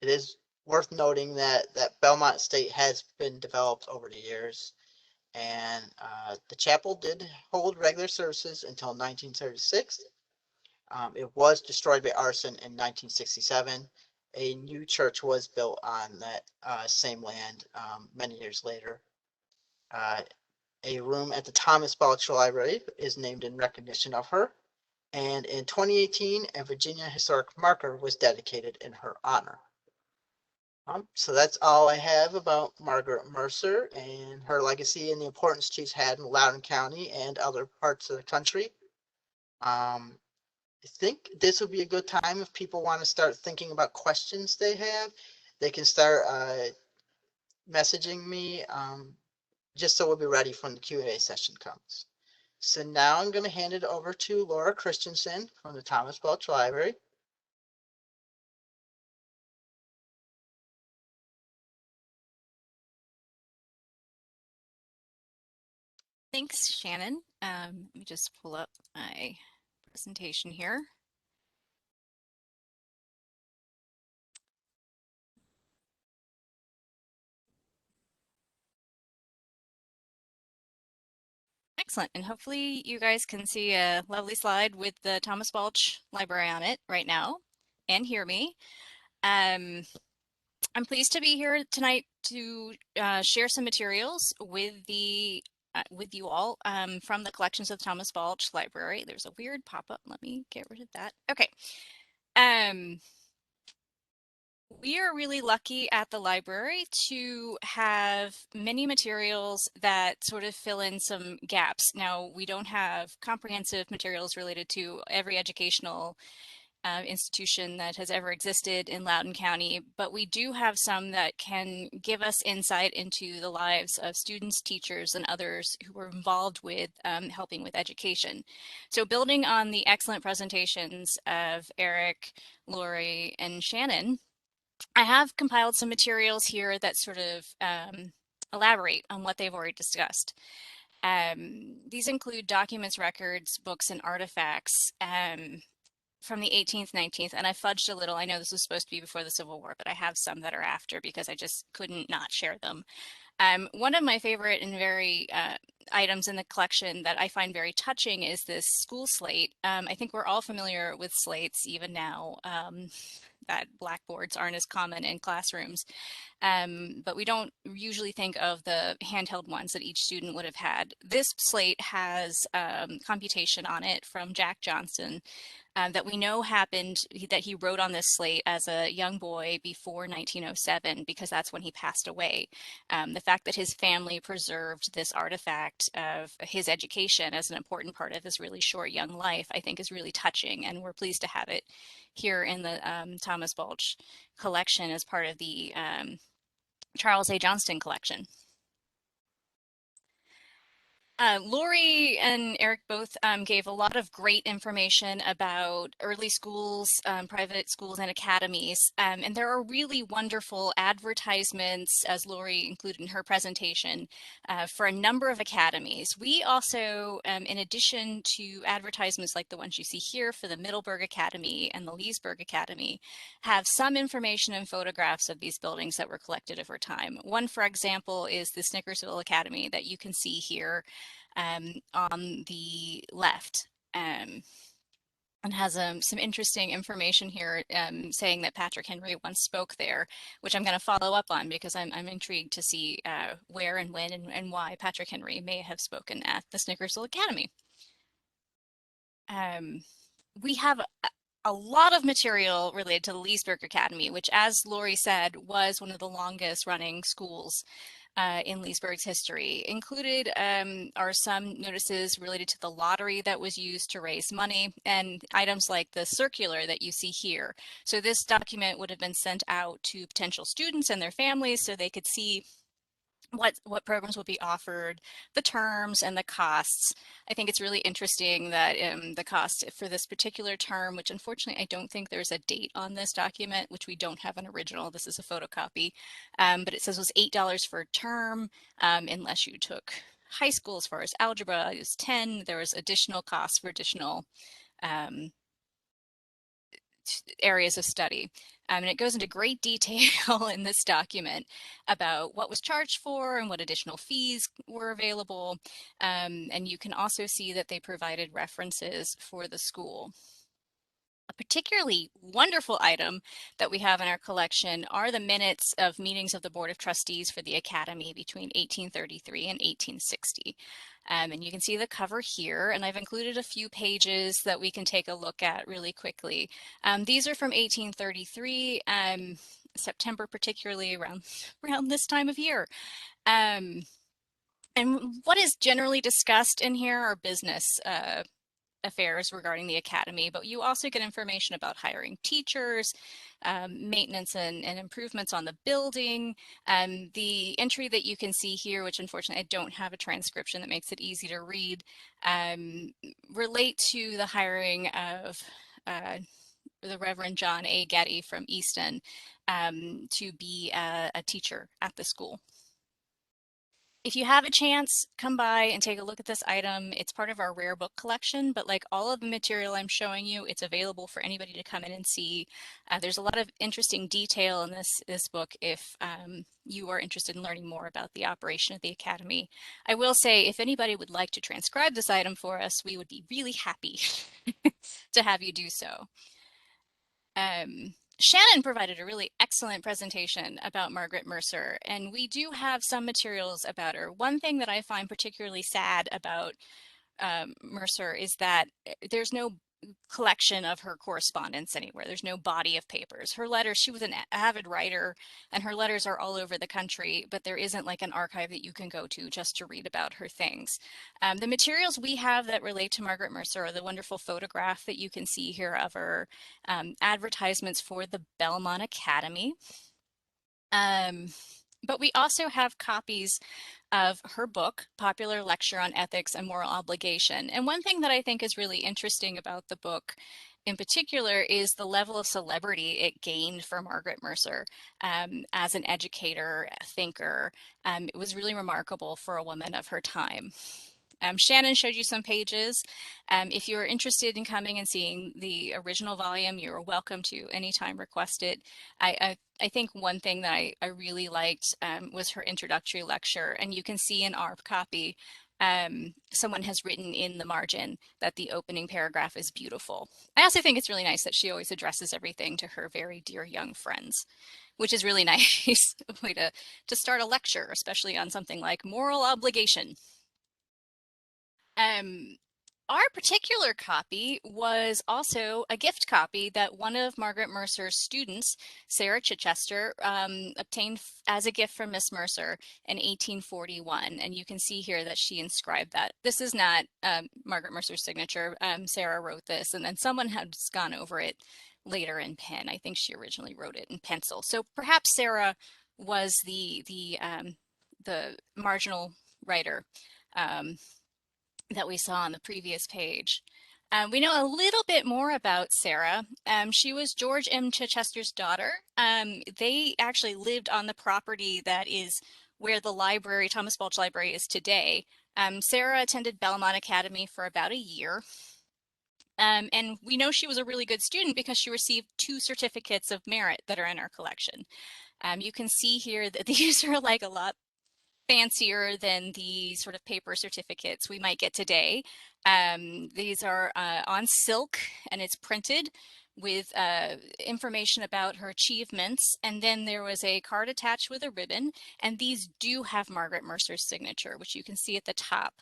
It is worth noting that Belmont Estate has been developed over the years, and the chapel did hold regular services until 1936. It was destroyed by arson in 1967. A new church was built on that same land many years later. A room at the Thomas Balch Library is named in recognition of her. And in 2018, a Virginia Historic Marker was dedicated in her honor. So that's all I have about Margaret Mercer and her legacy and the importance she's had in Loudoun County and other parts of the country. I think this would be a good time if people want to start thinking about questions they have. They can start messaging me just so we'll be ready when the Q&A session comes. So now I'm going to hand it over to Laura Christensen from the Thomas Balch Library. Thanks, Shannon. Let me just pull up my presentation here. Excellent. And hopefully you guys can see a lovely slide with the Thomas Balch Library on it right now and hear me. I'm pleased to be here tonight to share some materials with with you all from the collections of the Thomas Balch Library. There's a weird pop-up. Let me get rid of that. Okay. We are really lucky at the library to have many materials that sort of fill in some gaps. Now, we don't have comprehensive materials related to every educational institution that has ever existed in Loudoun County, but we do have some that can give us insight into the lives of students, teachers, and others who were involved with helping with education. So building on the excellent presentations of Eric, Lori, and Shannon, I have compiled some materials here that sort of elaborate on what they've already discussed. These include documents, records, books, and artifacts from the 18th, 19th, and I fudged a little. I know this was supposed to be before the Civil War, but I have some that are after because I just couldn't not share them. One of my favorite and very items in the collection that I find very touching is this school slate. I think we're all familiar with slates even now. That blackboards aren't as common in classrooms, but we don't usually think of the handheld ones that each student would have had. This slate has computation on it from Jack Johnson that we know happened, that he wrote on this slate as a young boy before 1907, because that's when he passed away. The fact that his family preserved this artifact of his education as an important part of his really short young life, I think is really touching, and we're pleased to have it here in the Thomas Balch collection as part of the Charles A. Johnston collection. Lori and Eric both gave a lot of great information about early schools, private schools, and academies. And there are really wonderful advertisements, as Lori included in her presentation, for a number of academies. We also, in addition to advertisements like the ones you see here for the Middleburg Academy and the Leesburg Academy, have some information and photographs of these buildings that were collected over time. One, for example, is the Snickersville Academy that you can see here on the left, and has some interesting information here saying that Patrick Henry once spoke there, which I'm going to follow up on because I'm intrigued to see where and when and why Patrick Henry may have spoken at the Snickersville Academy. We have a lot of material related to the Leesburg Academy, which, as Lori said, was one of the longest running schools in Leesburg's history. Included are some notices related to the lottery that was used to raise money and items like the circular that you see here. So this document would have been sent out to potential students and their families so they could see what programs will be offered, the terms, and the costs. I think it's really interesting that the cost for this particular term, which unfortunately I don't think there's a date on this document, which we don't have an original, this is a photocopy, but it says was $8 for a term, unless you took high school. As far as algebra, it was 10. There was additional costs for additional areas of study. And it goes into great detail in this document about what was charged for and what additional fees were available. And you can also see that they provided references for the school. A particularly wonderful item that we have in our collection are the minutes of meetings of the Board of Trustees for the Academy between 1833 and 1860. And you can see the cover here, and I've included a few pages that we can take a look at really quickly. These are from 1833, September particularly, around this time of year. And what is generally discussed in here are business affairs regarding the academy, but you also get information about hiring teachers, maintenance and improvements on the building. The entry that you can see here, which unfortunately I don't have a transcription that makes it easy to read, relate to the hiring of the Reverend John A. Getty from Easton to be a teacher at the school. If you have a chance, come by and take a look at this item. It's part of our rare book collection, but like all of the material I'm showing you, it's available for anybody to come in and see. There's a lot of interesting detail in this book if you are interested in learning more about the operation of the Academy. I will say, if anybody would like to transcribe this item for us, we would be really happy to have you do so. Shannon provided a really excellent presentation about Margaret Mercer, and we do have some materials about her. One thing that I find particularly sad about Mercer is that there's no collection of her correspondence anywhere. There's no body of papers. Her letters, she was an avid writer, and her letters are all over the country, but there isn't like an archive that you can go to just to read about her things. The materials we have that relate to Margaret Mercer are the wonderful photograph that you can see here of her, advertisements for the Belmont Academy. But we also have copies of her book, Popular Lecture on Ethics and Moral Obligation. And one thing that I think is really interesting about the book in particular is the level of celebrity it gained for Margaret Mercer as an educator, a thinker. It was really remarkable for a woman of her time. Shannon showed you some pages. If you're interested in coming and seeing the original volume, you're welcome to anytime request it. I think one thing that I really liked was her introductory lecture, and you can see in our copy, someone has written in the margin that the opening paragraph is beautiful. I also think it's really nice that she always addresses everything to her very dear young friends, which is really nice way to start a lecture, especially on something like moral obligation. Our particular copy was also a gift copy that one of Margaret Mercer's students, Sarah Chichester, obtained as a gift from Miss Mercer in 1841. And you can see here that she inscribed that. This is not Margaret Mercer's signature. Sarah wrote this, and then someone has gone over it later in pen. I think she originally wrote it in pencil. So perhaps Sarah was the marginal writer that we saw on the previous page. We know a little bit more about Sarah. She was George M. Chichester's daughter. They actually lived on the property that is where the library, Thomas Balch Library, is today. Sarah attended Belmont Academy for about a year. And we know she was a really good student because she received 2 certificates of merit that are in our collection. You can see here that these are like a lot fancier than the sort of paper certificates we might get today. These are on silk, and it's printed with information about her achievements. And then there was a card attached with a ribbon. And these do have Margaret Mercer's signature, which you can see at the top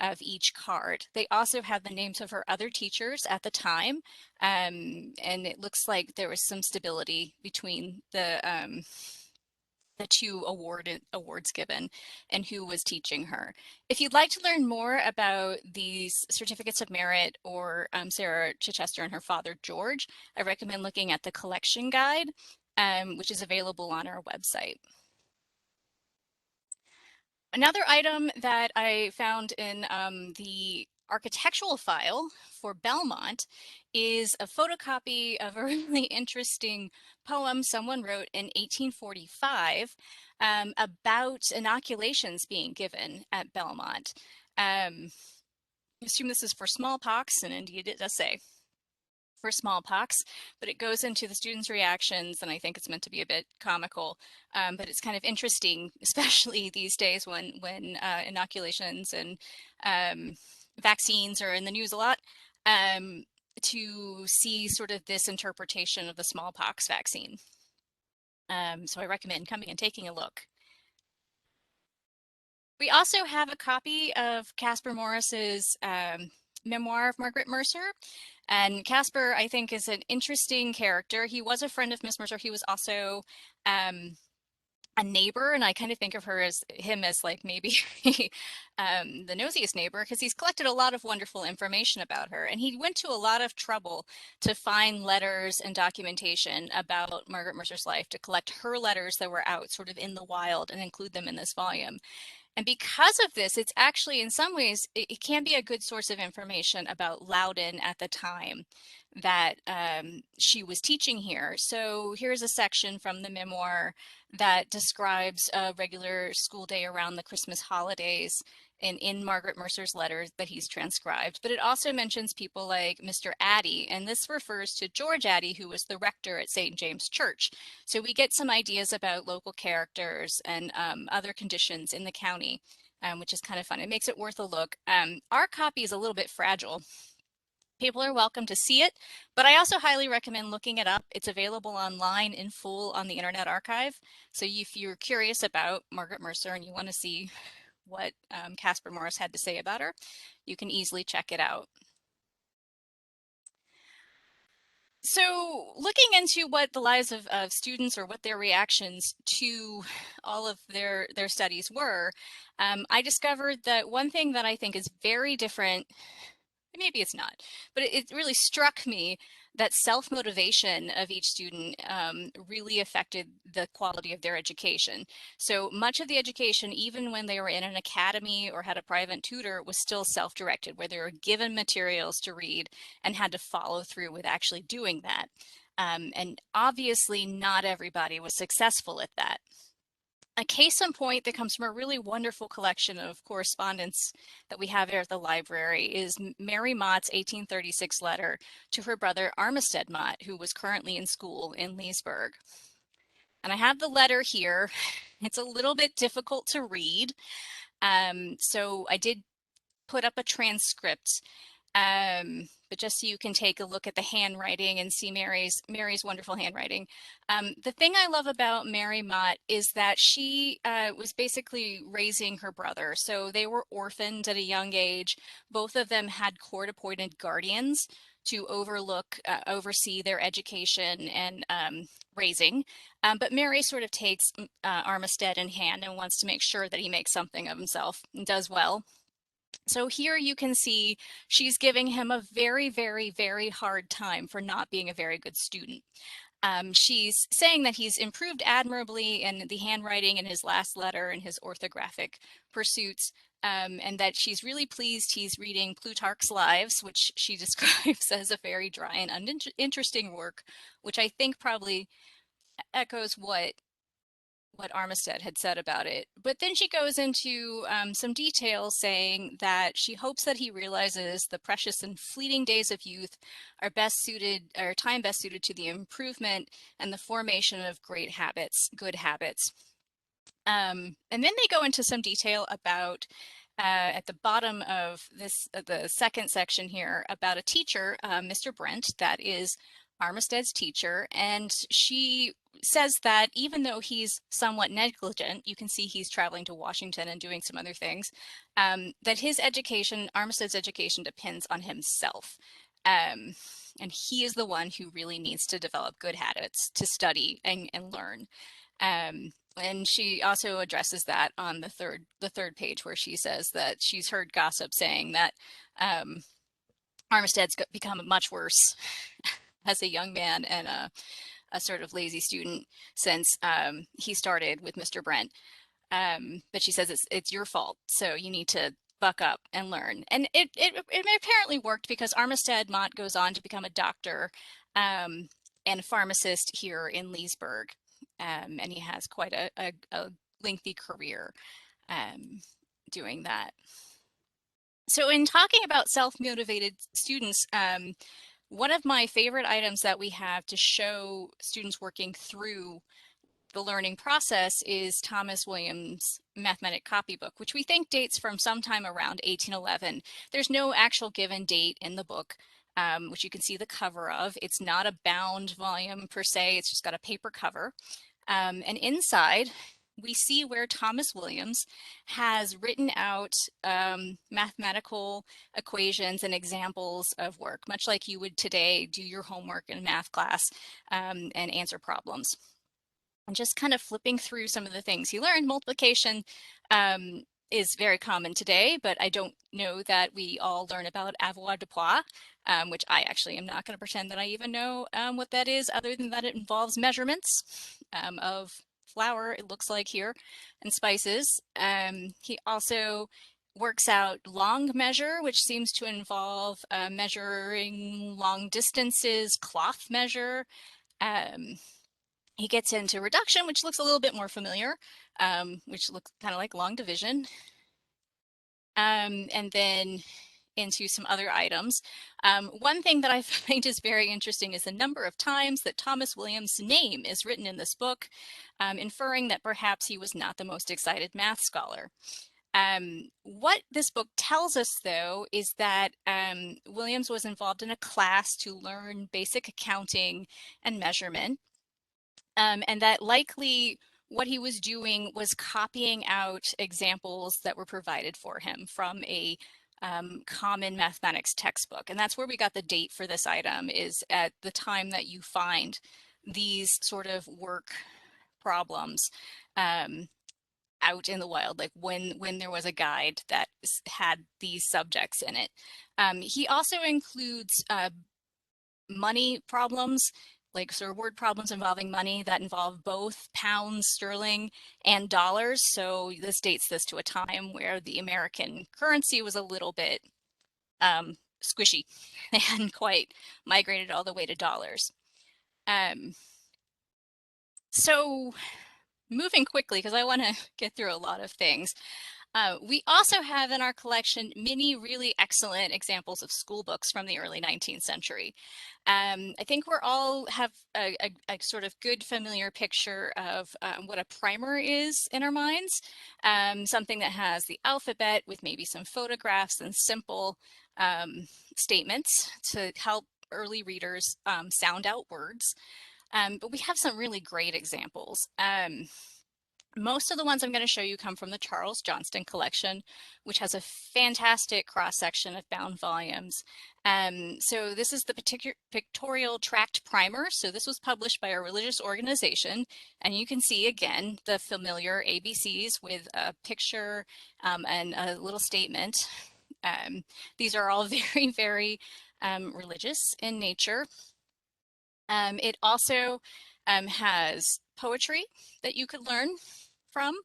of each card. They also have the names of her other teachers at the time. And it looks like there was some stability between the 2 awards given and who was teaching her. If you'd like to learn more about these certificates of merit or Sarah Chichester and her father George, I recommend looking at the collection guide, which is available on our website. Another item that I found in the architectural file for Belmont is a photocopy of a really interesting poem someone wrote in 1845 about inoculations being given at Belmont. I assume this is for smallpox, and indeed it does say for smallpox, but it goes into the students' reactions, and I think it's meant to be a bit comical, but it's kind of interesting, especially these days when inoculations and vaccines are in the news a lot, to see sort of this interpretation of the smallpox vaccine. So I recommend coming and taking a look. We also have a copy of Casper Morris's memoir of Margaret Mercer. And Casper, I think, is an interesting character. He was a friend of Miss Mercer. He was also a neighbor, and I kind of think of him as like maybe the nosiest neighbor, because he's collected a lot of wonderful information about her. And he went to a lot of trouble to find letters and documentation about Margaret Mercer's life, to collect her letters that were out sort of in the wild and include them in this volume. And because of this, it's actually, in some ways, it can be a good source of information about Loudoun at the time that she was teaching here. So here's a section from the memoir that describes a regular school day around the Christmas holidays in Margaret Mercer's letters that he's transcribed. But it also mentions people like Mr. Addy, and this refers to George Addy, who was the rector at St. James Church. So we get some ideas about local characters and other conditions in the county, which is kind of fun. It makes it worth a look. Our copy is a little bit fragile. People are welcome to see it, but I also highly recommend looking it up. It's available online in full on the Internet Archive. So if you're curious about Margaret Mercer and you want to see what Casper Morris had to say about her, you can easily check it out. So looking into what the lives of students or what their reactions to all of their studies were, I discovered that one thing that I think is very different, maybe it's not, but it really struck me that self-motivation of each student really affected the quality of their education. So much of the education, even when they were in an academy or had a private tutor, was still self-directed, where they were given materials to read and had to follow through with actually doing that. And obviously not everybody was successful at that. A case in point that comes from a really wonderful collection of correspondence that we have here at the library is Mary Mott's 1836 letter to her brother Armistead Mott, who was currently in school in Leesburg. And I have the letter here. It's a little bit difficult to read. So I did put up a transcript, but just so you can take a look at the handwriting and see Mary's wonderful handwriting. The thing I love about Mary Mott is that she was basically raising her brother. So they were orphaned at a young age. Both of them had court-appointed guardians to oversee their education and raising. But Mary sort of takes Armistead in hand and wants to make sure that he makes something of himself and does well. So here you can see she's giving him a very, very, very hard time for not being a very good student. She's saying that he's improved admirably in the handwriting in his last letter and his orthographic pursuits, and that she's really pleased he's reading Plutarch's Lives, which she describes as a very dry and uninteresting work, which I think probably echoes what Armistead had said about it. But then she goes into some details saying that she hopes that he realizes the precious and fleeting days of youth are time best suited to the improvement and the formation of great habits, good habits. And then they go into some detail about at the bottom of the second section here, about a teacher, Mr. Brent, that is Armistead's teacher, and she says that even though he's somewhat negligent, you can see he's traveling to Washington and doing some other things, that his education, Armistead's education, depends on himself. And he is the one who really needs to develop good habits to study and learn. And she also addresses that on the third page, where she says that she's heard gossip saying that Armistead's become much worse as a young man and a sort of lazy student since he started with Mr. Brent. But she says it's your fault, so you need to buck up and learn. And it apparently worked, because Armistead Mott goes on to become a doctor and a pharmacist here in Leesburg. And he has quite a lengthy career doing that. So in talking about self-motivated students, one of my favorite items that we have to show students working through the learning process is Thomas Williams' mathematic copybook, which we think dates from sometime around 1811. There's no actual given date in the book, which you can see the cover of. It's not a bound volume per se, it's just got a paper cover. And inside, we see where Thomas Williams has written out mathematical equations and examples of work, much like you would today do your homework in math class and answer problems. And just kind of flipping through some of the things he learned. Multiplication is very common today, but I don't know that we all learn about avoirdupois, which I actually am not going to pretend that I even know what that is, other than that it involves measurements of flour, it looks like here, and spices. He also works out long measure, which seems to involve measuring long distances, cloth measure. He gets into reduction, which looks a little bit more familiar, which looks kind of like long division. And then into some other items. One thing that I find is very interesting is the number of times that Thomas Williams' name is written in this book, inferring that perhaps he was not the most excited math scholar. What this book tells us, though, is that Williams was involved in a class to learn basic accounting and measurement, and that likely what he was doing was copying out examples that were provided for him from a common mathematics textbook. And that's where we got the date for this item, is at the time that you find these sort of work problems out in the wild, like when there was a guide that had these subjects in it. He also includes money problems, like sort of word problems involving money that involve both pounds sterling and dollars. So this dates this to a time where the American currency was a little bit squishy. They hadn't quite migrated all the way to dollars. So moving quickly, because I want to get through a lot of things. We also have in our collection many really excellent examples of school books from the early 19th century. I think we're all have a sort of good familiar picture of what a primer is in our minds. Something that has the alphabet with maybe some photographs and simple statements to help early readers sound out words. But we have some really great examples. Most of the ones I'm going to show you come from the Charles Johnston collection, which has a fantastic cross-section of bound volumes. So this is the pictorial tract primer. So this was published by a religious organization. And you can see, again, the familiar ABCs with a picture and a little statement. These are all very, very religious in nature. It also has poetry that you could learn from.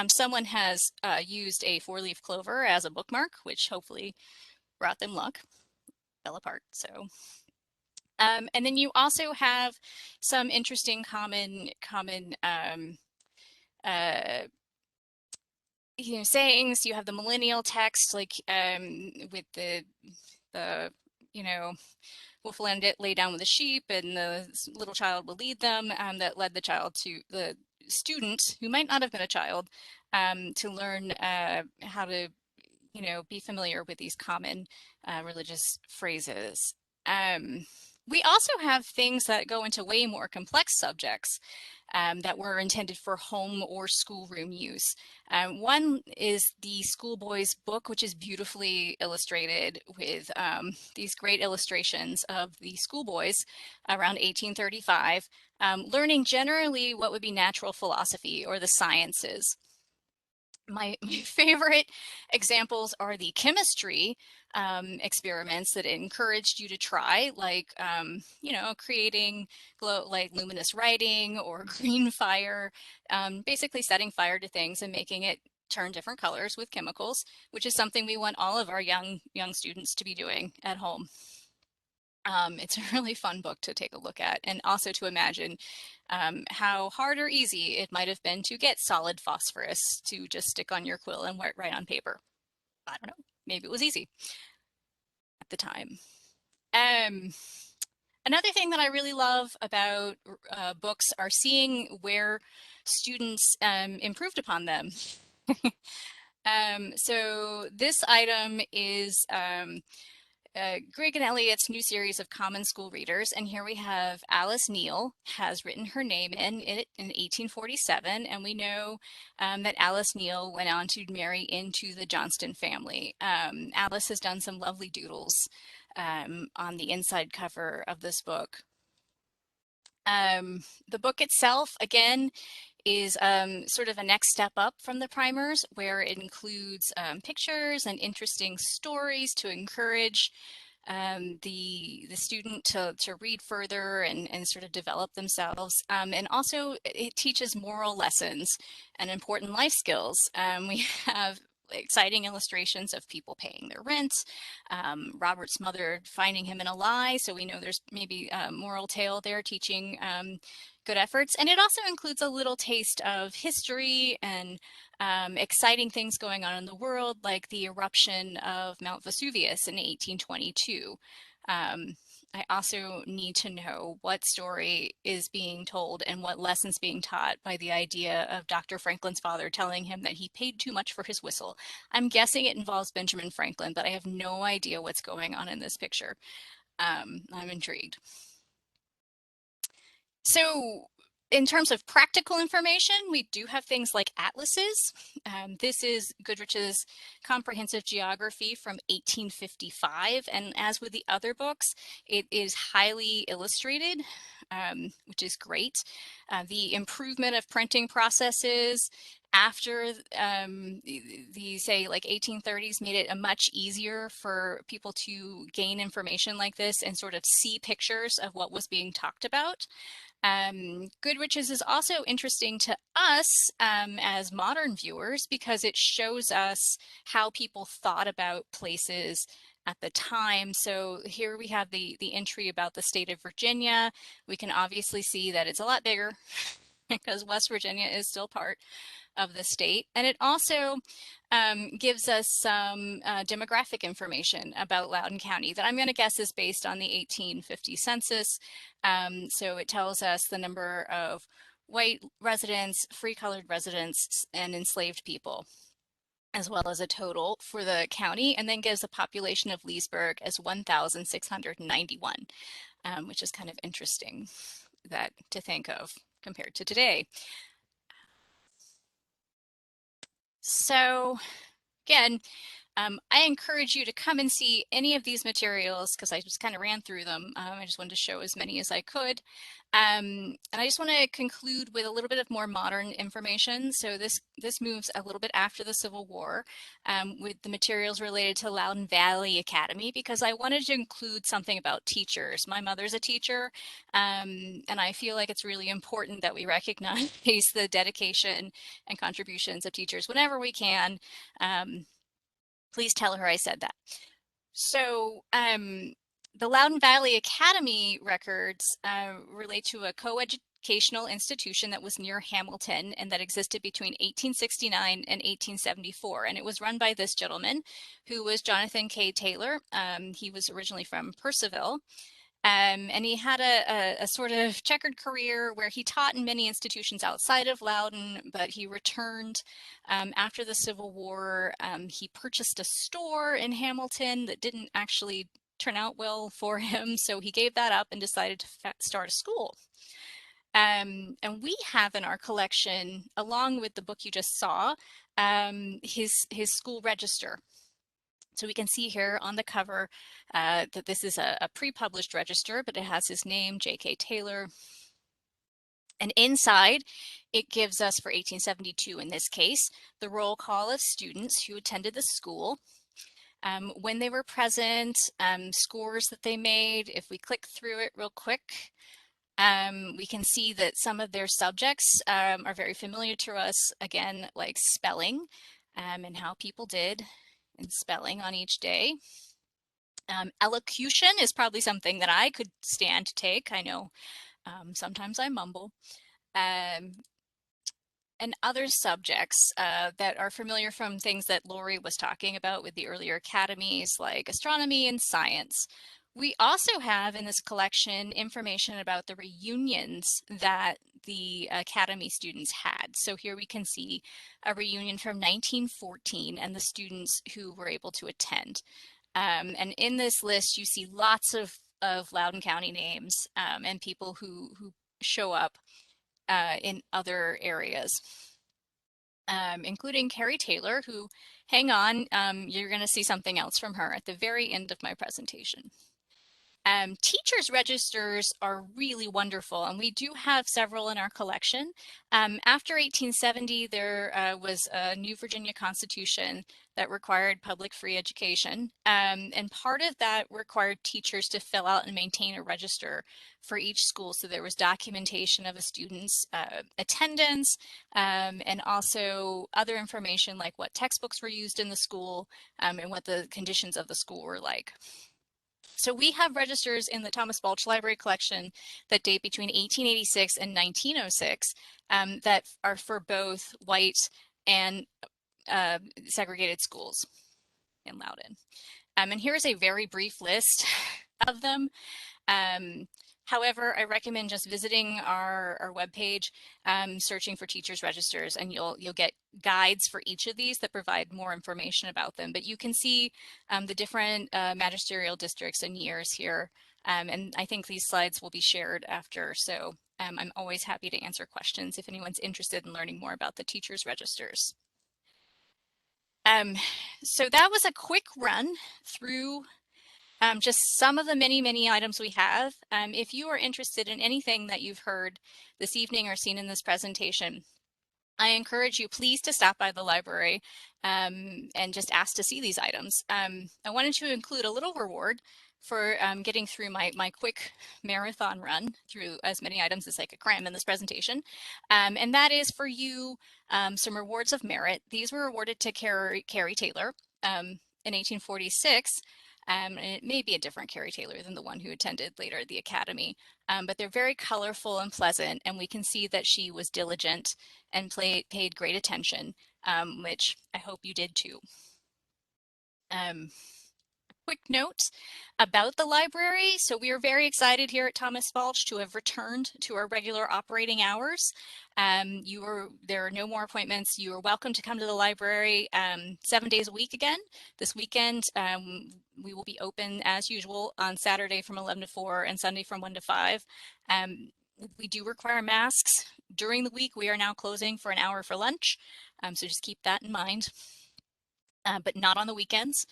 Someone has used a four-leaf clover as a bookmark, which hopefully brought them luck. Fell apart, so. And then you also have some interesting common sayings. You have the millennial text, like with the wolf will lay down with the sheep, and the little child will lead them. That led the child to the student, who might not have been a child, to learn how to, be familiar with these common religious phrases. We also have things that go into way more complex subjects that were intended for home or schoolroom use. One is the Schoolboy's Book, which is beautifully illustrated with these great illustrations of the schoolboys around 1835, learning generally what would be natural philosophy or the sciences. My favorite examples are the chemistry experiments that encouraged you to try, like, creating like luminous writing or green fire, basically setting fire to things and making it turn different colors with chemicals, which is something we want all of our young students to be doing at home. It's a really fun book to take a look at, and also to imagine how hard or easy it might have been to get solid phosphorus to just stick on your quill and write on paper. I don't know, maybe it was easy at the time. Another thing that I really love about books are seeing where students improved upon them. So this item is Greg and Elliot's new series of Common School Readers, and here we have Alice Neal has written her name in it in 1847, and we know that Alice Neal went on to marry into the Johnston family. Alice has done some lovely doodles on the inside cover of this book. The book itself, again, is sort of a next step up from the primers, where it includes pictures and interesting stories to encourage the student to read further and sort of develop themselves. And also it teaches moral lessons and important life skills. We have exciting illustrations of people paying their rent, Robert's mother finding him in a lie, so we know there's maybe a moral tale there teaching good efforts. And it also includes a little taste of history and exciting things going on in the world, like the eruption of Mount Vesuvius in 1822. I also need to know what story is being told and what lessons being taught by the idea of Dr. Franklin's father telling him that he paid too much for his whistle. I'm guessing it involves Benjamin Franklin, but I have no idea what's going on in this picture. I'm intrigued. So in terms of practical information, we do have things like atlases. This is Goodrich's Comprehensive Geography from 1855. And as with the other books, it is highly illustrated, which is great. The improvement of printing processes after the say like 1830s made it much easier for people to gain information like this and sort of see pictures of what was being talked about. Goodrich's is also interesting to us as modern viewers because it shows us how people thought about places at the time. So here we have the entry about the state of Virginia. We can obviously see that it's a lot bigger because West Virginia is still part of the state. And it also gives us some demographic information about Loudoun County that I'm going to guess is based on the 1850 census. So it tells us the number of white residents, free colored residents, and enslaved people, as well as a total for the county, and then gives a population of Leesburg as 1,691, which is kind of interesting to think of compared to today. So again, I encourage you to come and see any of these materials because I just kind of ran through them. I just wanted to show as many as I could. And I just want to conclude with a little bit of more modern information. So this moves a little bit after the Civil War with the materials related to Loudoun Valley Academy because I wanted to include something about teachers. My mother's a teacher, and I feel like it's really important that we recognize the dedication and contributions of teachers whenever we can. Please tell her I said that. So the Loudoun Valley Academy records relate to a coeducational institution that was near Hamilton and that existed between 1869 and 1874. And it was run by this gentleman who was Jonathan K. Taylor. He was originally from Purcellville. And he had a sort of checkered career where he taught in many institutions outside of Loudoun, but he returned after the Civil War. He purchased a store in Hamilton that didn't actually turn out well for him, so he gave that up and decided to start a school. And we have in our collection, along with the book you just saw, his school register. So we can see here on the cover that this is a pre-published register, but it has his name, J.K. Taylor. And inside, it gives us, for 1872 in this case, the roll call of students who attended the school, when they were present, scores that they made. If we click through it real quick, we can see that some of their subjects are very familiar to us, again, like spelling and how people did in spelling on each day. Elocution is probably something that I could stand to take. I know sometimes I mumble. And other subjects that are familiar from things that Lori was talking about with the earlier academies, like astronomy and science. We also have in this collection information about the reunions that the Academy students had. So here we can see a reunion from 1914 and the students who were able to attend. And in this list, you see lots of Loudoun County names and people who show up in other areas, including Carrie Taylor, who, hang on, you're going to see something else from her at the very end of my presentation. Teachers' registers are really wonderful, and we do have several in our collection. After 1870, there was a new Virginia Constitution that required public free education, and part of that required teachers to fill out and maintain a register for each school. So there was documentation of a student's attendance, and also other information like what textbooks were used in the school, and what the conditions of the school were like. So we have registers in the Thomas Balch Library collection that date between 1886 and 1906 that are for both white and segregated schools in Loudoun. And here's a very brief list of them. However, I recommend just visiting our webpage, searching for teachers' registers, and you'll get guides for each of these that provide more information about them. But you can see the different magisterial districts and years here. And I think these slides will be shared after. So I'm always happy to answer questions if anyone's interested in learning more about the teachers' registers. So that was a quick run through just some of the many, many items we have. If you are interested in anything that you've heard this evening or seen in this presentation, I encourage you please to stop by the library and just ask to see these items. I wanted to include a little reward for getting through my quick marathon run through as many items as I could cram in this presentation. And that is for you some rewards of merit. These were awarded to Carrie Taylor in 1846. And it may be a different Carrie Taylor than the one who attended later at the Academy, but they're very colorful and pleasant, and we can see that she was diligent and paid great attention, which I hope you did too. Quick note about the library. So we are very excited here at Thomas Balch to have returned to our regular operating hours. There are no more appointments. You are welcome to come to the library 7 days a week again. This weekend, we will be open as usual on Saturday from 11 to 4 and Sunday from 1 to 5. We do require masks. During the week, we are now closing for an hour for lunch. So just keep that in mind, but not on the weekends.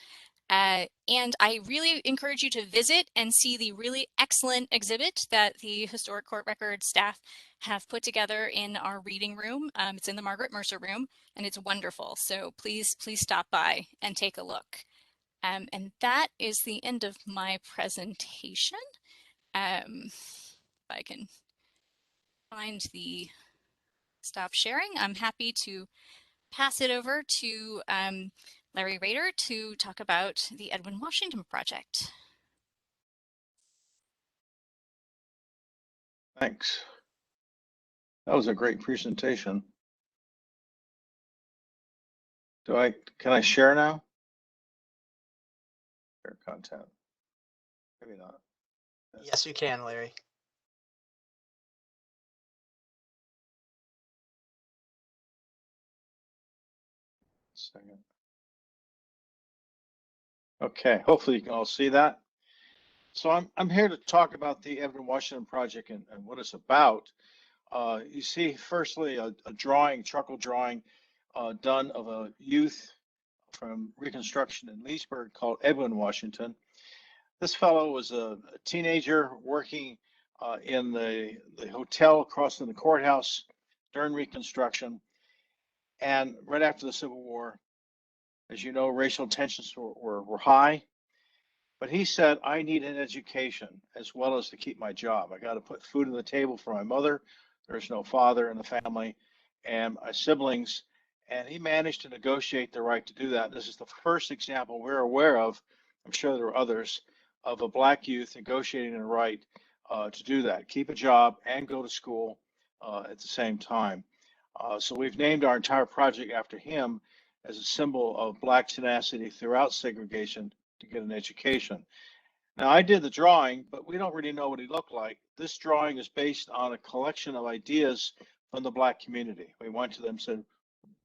And I really encourage you to visit and see the really excellent exhibit that the Historic Court Record staff have put together in our reading room. It's in the Margaret Mercer room, and it's wonderful. So please stop by and take a look. And that is the end of my presentation. If I can find the stop sharing, I'm happy to pass it over to Larry Rader to talk about the Edwin Washington Project. Thanks. That was a great presentation. Can I share now? Share content. Maybe not. Yes, you can, Larry. Second. Okay, hopefully you can all see that. So I'm here to talk about the Edwin Washington Project and what it's about. You see, firstly, a drawing, charcoal drawing, done of a youth from Reconstruction in Leesburg called Edwin Washington. This fellow was a teenager working in the hotel across from the courthouse during Reconstruction. And right after the Civil War, as you know, racial tensions were high. But he said, I need an education as well as to keep my job. I got to put food on the table for my mother. There's no father in the family and my siblings. And he managed to negotiate the right to do that. This is the first example we're aware of, I'm sure there are others, of a Black youth negotiating the right to do that, keep a job and go to school at the same time. So we've named our entire project after him as a symbol of Black tenacity throughout segregation to get an education. Now, I did the drawing, but we don't really know what he looked like. This drawing is based on a collection of ideas from the Black community. We went to them and said,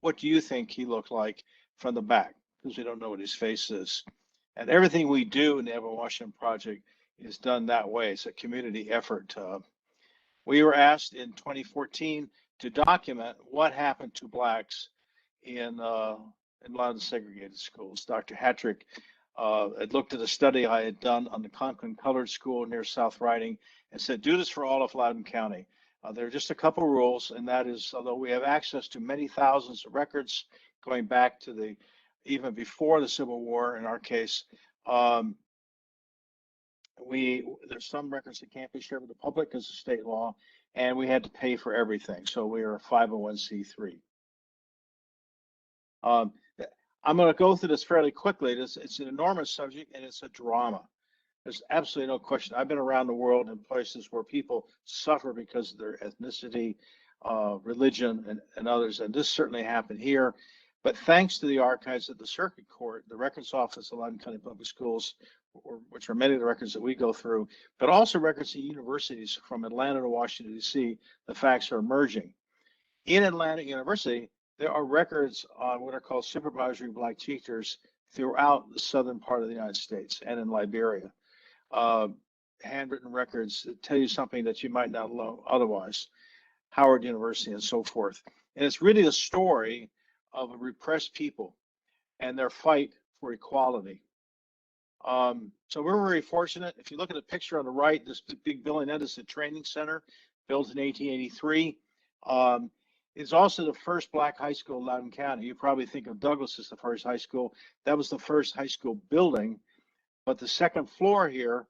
what do you think he looked like from the back? Because we don't know what his face is. And everything we do in the Edwin Washington Project is done that way. It's a community effort. We were asked in 2014 to document what happened to Blacks in a lot of the segregated schools. Dr. Hattrick I looked at a study I had done on the Conklin Colored School near South Riding and said, do this for all of Loudoun County. There are just a couple rules, and that is, although we have access to many thousands of records going back to the even before the Civil War, in our case, there's some records that can't be shared with the public because of state law, and we had to pay for everything. So we are a 501c3. I'm going to go through this fairly quickly. It's an enormous subject, and it's a drama. There's absolutely no question. I've been around the world in places where people suffer because of their ethnicity, religion, and others, and this certainly happened here. But thanks to the archives at the Circuit Court, the Records Office of Loudoun County Public Schools, which are many of the records that we go through, but also records at universities from Atlanta to Washington, D.C., the facts are emerging. In Atlanta University, there are records on what are called supervisory Black teachers throughout the southern part of the United States and in Liberia. Handwritten records that tell you something that you might not know otherwise. Howard University and so forth. And it's really a story of a repressed people and their fight for equality. So we're very fortunate. If you look at the picture on the right, this big building, that is the training center, built in 1883. It's also the first Black high school in Loudoun County. You probably think of Douglas as the first high school. That was the first high school building. But the second floor here,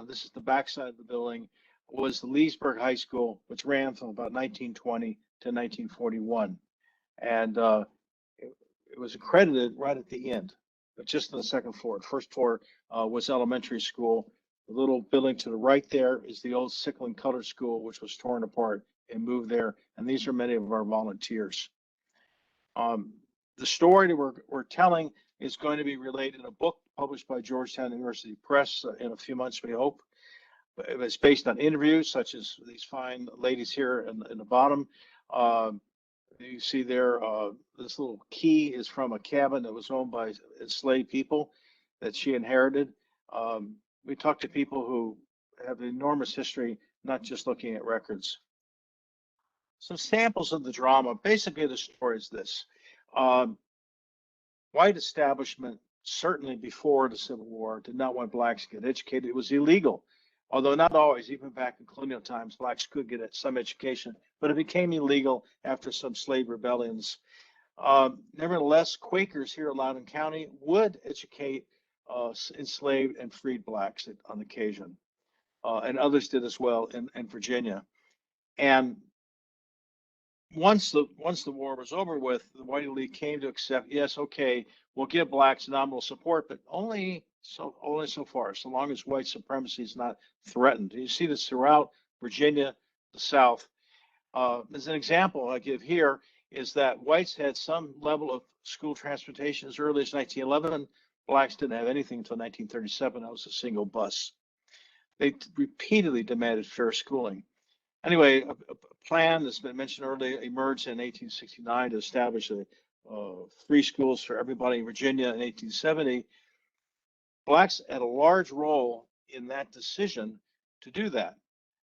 this is the backside of the building, was the Leesburg High School, which ran from about 1920 to 1941. And it was accredited right at the end, but just on the second floor. First floor was elementary school. The little building to the right there is the old Sickling Color School, which was torn apart and moved there. And these are many of our volunteers. The story that we're telling is going to be related in a book published by Georgetown University Press in a few months, we hope. It's based on interviews, such as these fine ladies here in the bottom. You see there, this little key is from a cabin that was owned by enslaved people that she inherited. We talked to people who have an enormous history, not just looking at records. Some samples of the drama. Basically, the story is this. White establishment, certainly before the Civil War, did not want blacks to get educated. It was illegal, although not always. Even back in colonial times, blacks could get some education, but it became illegal after some slave rebellions. Nevertheless, Quakers here in Loudoun County would educate enslaved and freed blacks on occasion, and others did as well in Virginia. And once the war was over with, the White Elite came to accept, yes, okay, we'll give blacks nominal support, but only so far, so long as white supremacy is not threatened. You see this throughout Virginia, the South. As an example I give here is that whites had some level of school transportation as early as 1911. Blacks didn't have anything until 1937. That was a single bus. They repeatedly demanded fair schooling. Anyway, a plan that's been mentioned earlier emerged in 1869 to establish free schools for everybody in Virginia in 1870. Blacks had a large role in that decision to do that.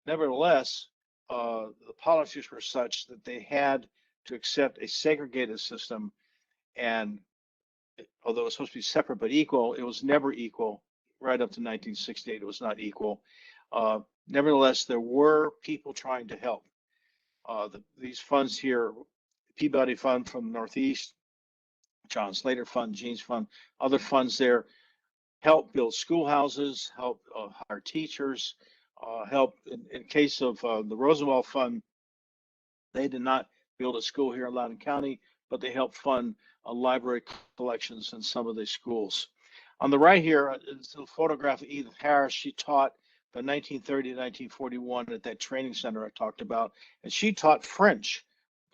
Nevertheless, the policies were such that they had to accept a segregated system, and although it was supposed to be separate but equal, it was never equal. Right up to 1968, it was not equal. Nevertheless, there were people trying to help. These funds here, Peabody Fund from the Northeast, John Slater Fund, Jeans Fund, other funds there, help build schoolhouses, help hire teachers, help in case of the Roosevelt Fund. They did not build a school here in Loudoun County, but they helped fund library collections in some of the schools. On the right here is a photograph of Edith Harris. She taught from 1930 to 1941 at that training center I talked about, and she taught French,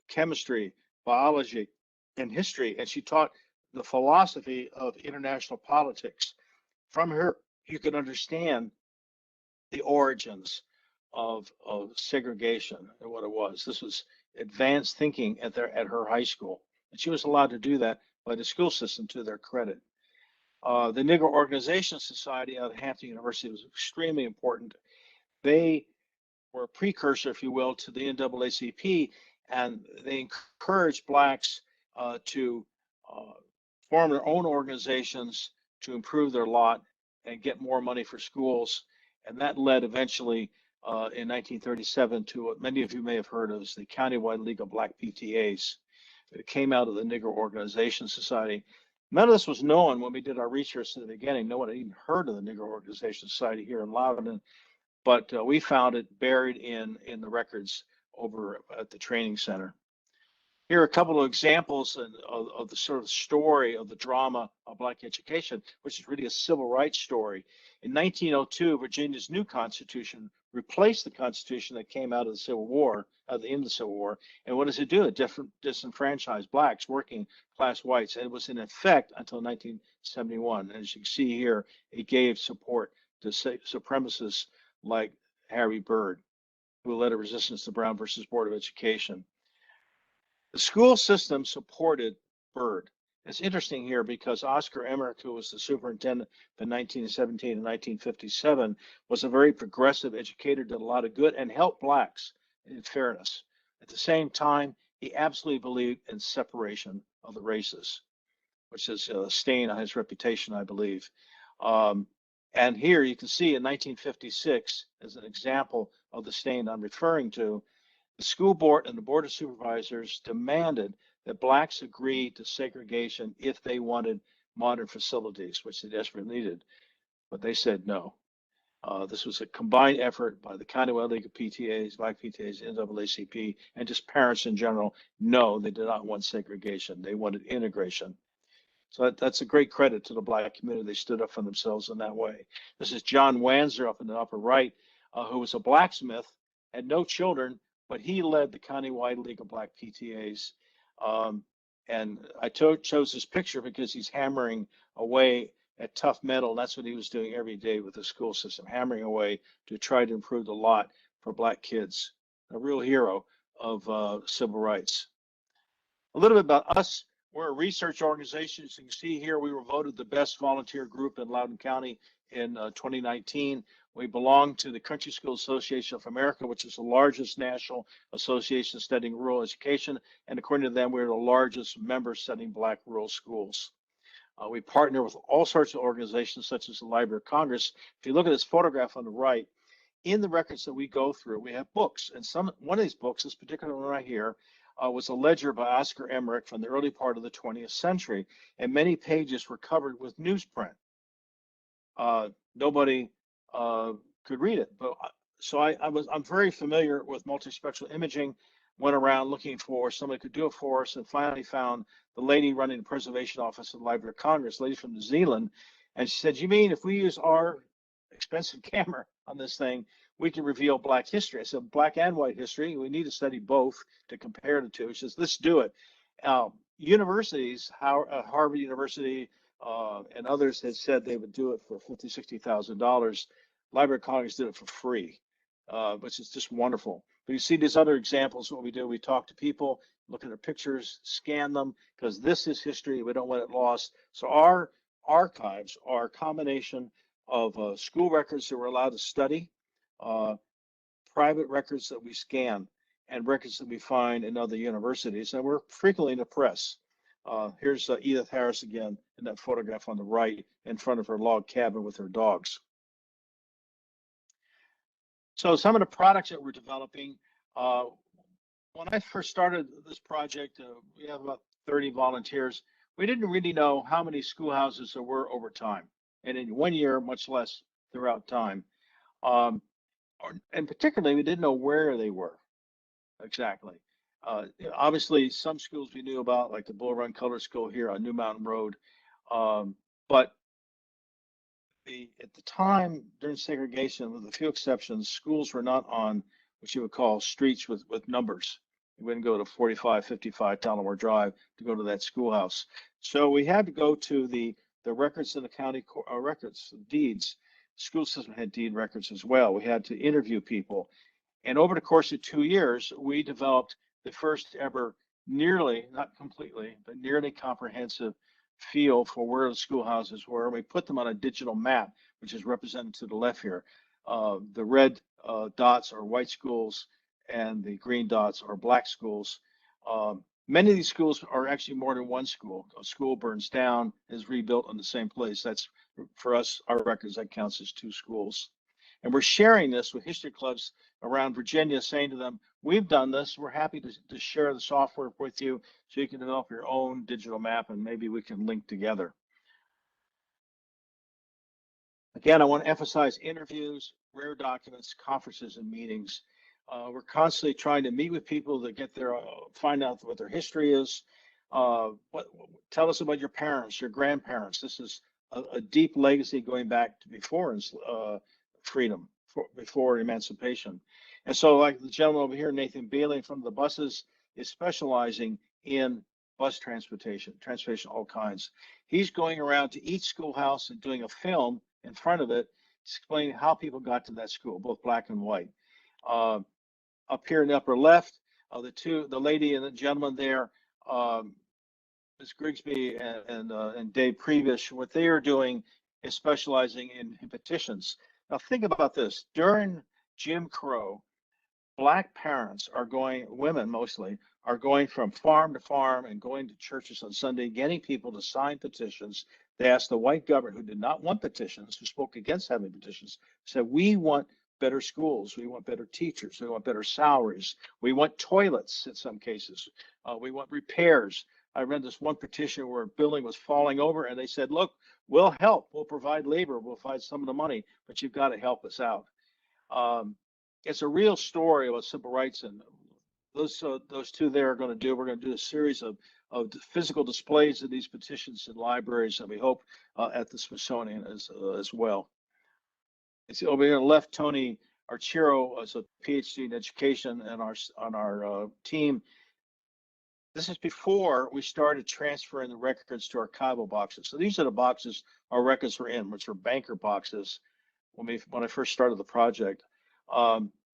chemistry, biology, and history, and she taught the philosophy of international politics. From her, you can understand the origins of segregation and what it was. This was advanced thinking at her high school, and she was allowed to do that by the school system to their credit. The Negro Organization Society out of Hampton University was extremely important. They were a precursor, if you will, to the NAACP, and they encouraged blacks to form their own organizations to improve their lot and get more money for schools. And that led eventually in 1937 to what many of you may have heard of as the Countywide League of Black PTAs. It came out of the Negro Organization Society. None of this was known when we did our research in the beginning. No one had even heard of the Negro Organization Society here in Loudoun, but we found it buried in the records over at the training center. Here are a couple of examples of the sort of story of the drama of Black education, which is really a civil rights story. In 1902, Virginia's new constitution replaced the constitution that came out of the Civil War, at the end of the Civil War. And what does it do? It disenfranchised blacks, working class whites, and it was in effect until 1971. And as you can see here, it gave support to supremacists like Harry Byrd, who led a resistance to Brown versus Board of Education. The school system supported Byrd. It's interesting here because Oscar Emmerich, who was the superintendent from 1917 and 1957, was a very progressive educator, did a lot of good, and helped blacks in fairness. At the same time, he absolutely believed in separation of the races, which is a stain on his reputation, I believe. And here you can see in 1956, as an example of the stain I'm referring to, the school board and the board of supervisors demanded that blacks agree to segregation if they wanted modern facilities, which they desperately needed. But they said no. This was a combined effort by the Countywide League of PTAs, Black PTAs, NAACP, and just parents in general. No, they did not want segregation. They wanted integration. So that's a great credit to the Black community. They stood up for themselves in that way. This is John Wanzer up in the upper right, who was a blacksmith, had no children, but he led the Countywide League of Black PTAs. And I chose this picture because he's hammering away at tough metal. And that's what he was doing every day with the school system, hammering away to try to improve the lot for Black kids. A real hero of civil rights. A little bit about us. We're a research organization. As you can see here, we were voted the best volunteer group in Loudoun County in 2019. We belong to the Country School Association of America, which is the largest national association studying rural education. And according to them, we're the largest member studying Black rural schools. We partner with all sorts of organizations, such as the Library of Congress. If you look at this photograph on the right, in the records that we go through, we have books. And one of these books, this particular one right here, was a ledger by Oscar Emmerich from the early part of the 20th century. And many pages were covered with newsprint. Nobody could read it, but so I'm very familiar with multispectral imaging. Went around looking for somebody who could do it for us, and finally found the lady running the preservation office at the Library of Congress, lady from New Zealand, and she said, "You mean if we use our expensive camera on this thing, we can reveal Black history?" I said, "Black and white history. We need to study both to compare the two." She says, "Let's do it." Universities, Harvard University, and others had said they would do it for $50,000, $60,000. Library of Congress did it for free, which is just wonderful. But you see these other examples. What we do, we talk to people, look at their pictures, scan them, because this is history. We don't want it lost. So our archives are a combination of school records that we're allowed to study, private records that we scan, and records that we find in other universities. And we're frequently in the press. Here's Edith Harris again in that photograph on the right in front of her log cabin with her dogs. So some of the products that we're developing, when I first started this project, we have about 30 volunteers. We didn't really know how many schoolhouses there were over time, and in 1 year, much less throughout time. And particularly, we didn't know where they were exactly. Obviously, some schools we knew about, like the Bull Run Color School here on New Mountain Road. But at the time during segregation, with a few exceptions, schools were not on what you would call streets with numbers. You wouldn't go to 45, 55 Tullamore Drive to go to that schoolhouse. So we had to go to the records in the county records, deeds. The school system had deed records as well. We had to interview people. And over the course of 2 years, we developed the first ever nearly, not completely, but nearly comprehensive feel for where the schoolhouses were. We put them on a digital map, which is represented to the left here. The red dots are white schools and the green dots are Black schools. Many of these schools are actually more than one school. A school burns down, is rebuilt in the same place. That's, for us, our records, that counts as 2 schools. And we're sharing this with history clubs around Virginia, saying to them, we've done this. We're happy to share the software with you so you can develop your own digital map, and maybe we can link together. Again, I want to emphasize interviews, rare documents, conferences, and meetings. We're constantly trying to meet with people to get their, find out what their history is. Tell us about your parents, your grandparents. This is a deep legacy going back to before freedom, before emancipation. And so, like the gentleman over here, Nathan Bailey from the buses, is specializing in bus transportation of all kinds. He's going around to each schoolhouse and doing a film in front of it, explaining how people got to that school, both black and white. Up here in the upper left, the lady and the gentleman there, Ms. Grigsby and Dave Prevish, what they are doing is specializing in petitions. Now think about this. During Jim Crow, black parents are going, women mostly, are going from farm to farm and going to churches on Sunday, getting people to sign petitions. They asked the white government, who did not want petitions, who spoke against having petitions, said, we want better schools, we want better teachers, we want better salaries, we want toilets in some cases, we want repairs. I read this one petition where a building was falling over and they said, look, we'll help, we'll provide labor, we'll provide some of the money, but you've got to help us out. It's a real story about civil rights, and those two there are going to do. We're going to do a series of physical displays of these petitions in libraries, and we hope at the Smithsonian as well. It's over here on the left. Tony Archiro is a PhD in education, and on our team. This is before we started transferring the records to archival boxes. So these are the boxes our records were in, which were banker boxes when I first started the project.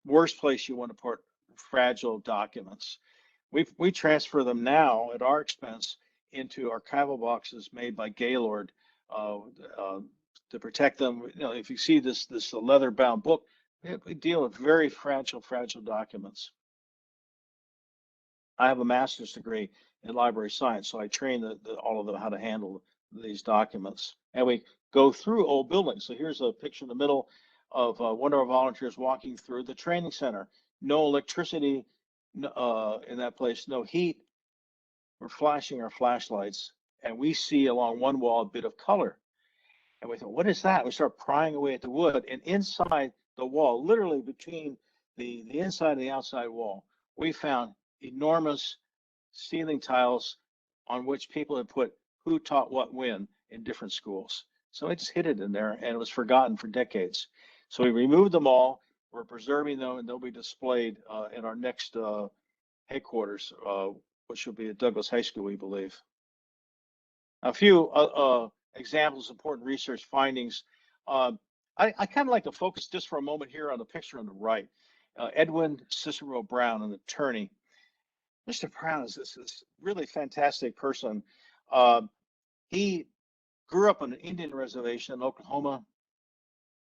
Worst place you want to put fragile documents. We transfer them now at our expense into archival boxes made by Gaylord to protect them. You know, if you see this leather bound book, we deal with very fragile documents. I have a master's degree in library science, so I train all of them how to handle these documents. And we go through old buildings. So here's a picture in the middle of one of our volunteers walking through the training center. No electricity in that place, no heat. We're flashing our flashlights, and we see along one wall a bit of color. And we thought, what is that? We start prying away at the wood, and inside the wall, literally between the inside and the outside wall, we found enormous ceiling tiles on which people had put who taught what when in different schools. So I just hid it in there, and it was forgotten for decades. So we removed them all. We're preserving them, and they'll be displayed in our next headquarters, which will be at Douglas High School, we believe. A few examples of important research findings. I kind of like to focus just for a moment here on the picture on the right. Edwin Cicero Brown, an attorney. Mr. Brown is this really fantastic person. He grew up on an Indian reservation in Oklahoma.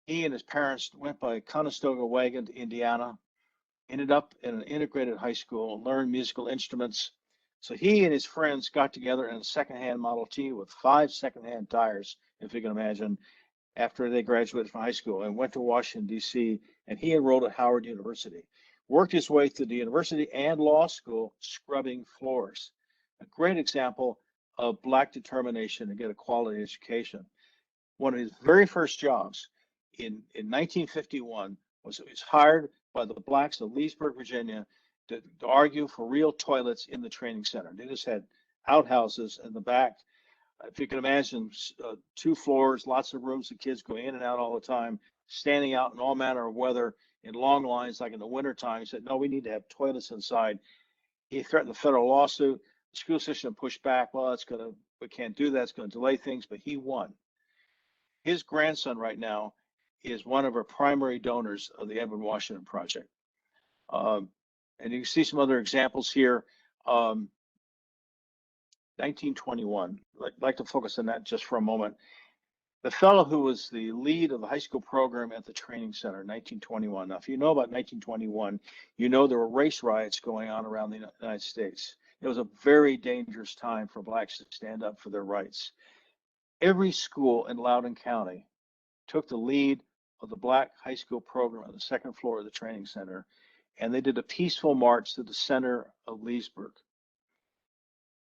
He and his parents went by Conestoga wagon to Indiana, ended up in an integrated high school, learned musical instruments. So he and his friends got together in a secondhand Model T with 5 secondhand tires, if you can imagine, after they graduated from high school, and went to Washington, D.C., and he enrolled at Howard University. Worked his way through the university and law school, scrubbing floors. A great example of Black determination to get a quality education. One of his very first jobs in 1951 was he was hired by the Blacks of Leesburg, Virginia, to argue for real toilets in the training center. They just had outhouses in the back. If you can imagine, 2 floors, lots of rooms, the kids go in and out all the time, standing out in all manner of weather in long lines, like in the wintertime. He said, no, we need to have toilets inside. He threatened a federal lawsuit. The school system pushed back. Well, we can't do that. It's going to delay things, but he won. His grandson right now is one of our primary donors of the Edward Washington Project. And you can see some other examples here. 1921, I'd like to focus on that just for a moment. The fellow who was the lead of the high school program at the training center, 1921. Now, if you know about 1921, you know there were race riots going on around the United States. It was a very dangerous time for blacks to stand up for their rights. Every school in Loudoun County took the lead of the black high school program on the second floor of the training center, and they did a peaceful march to the center of Leesburg.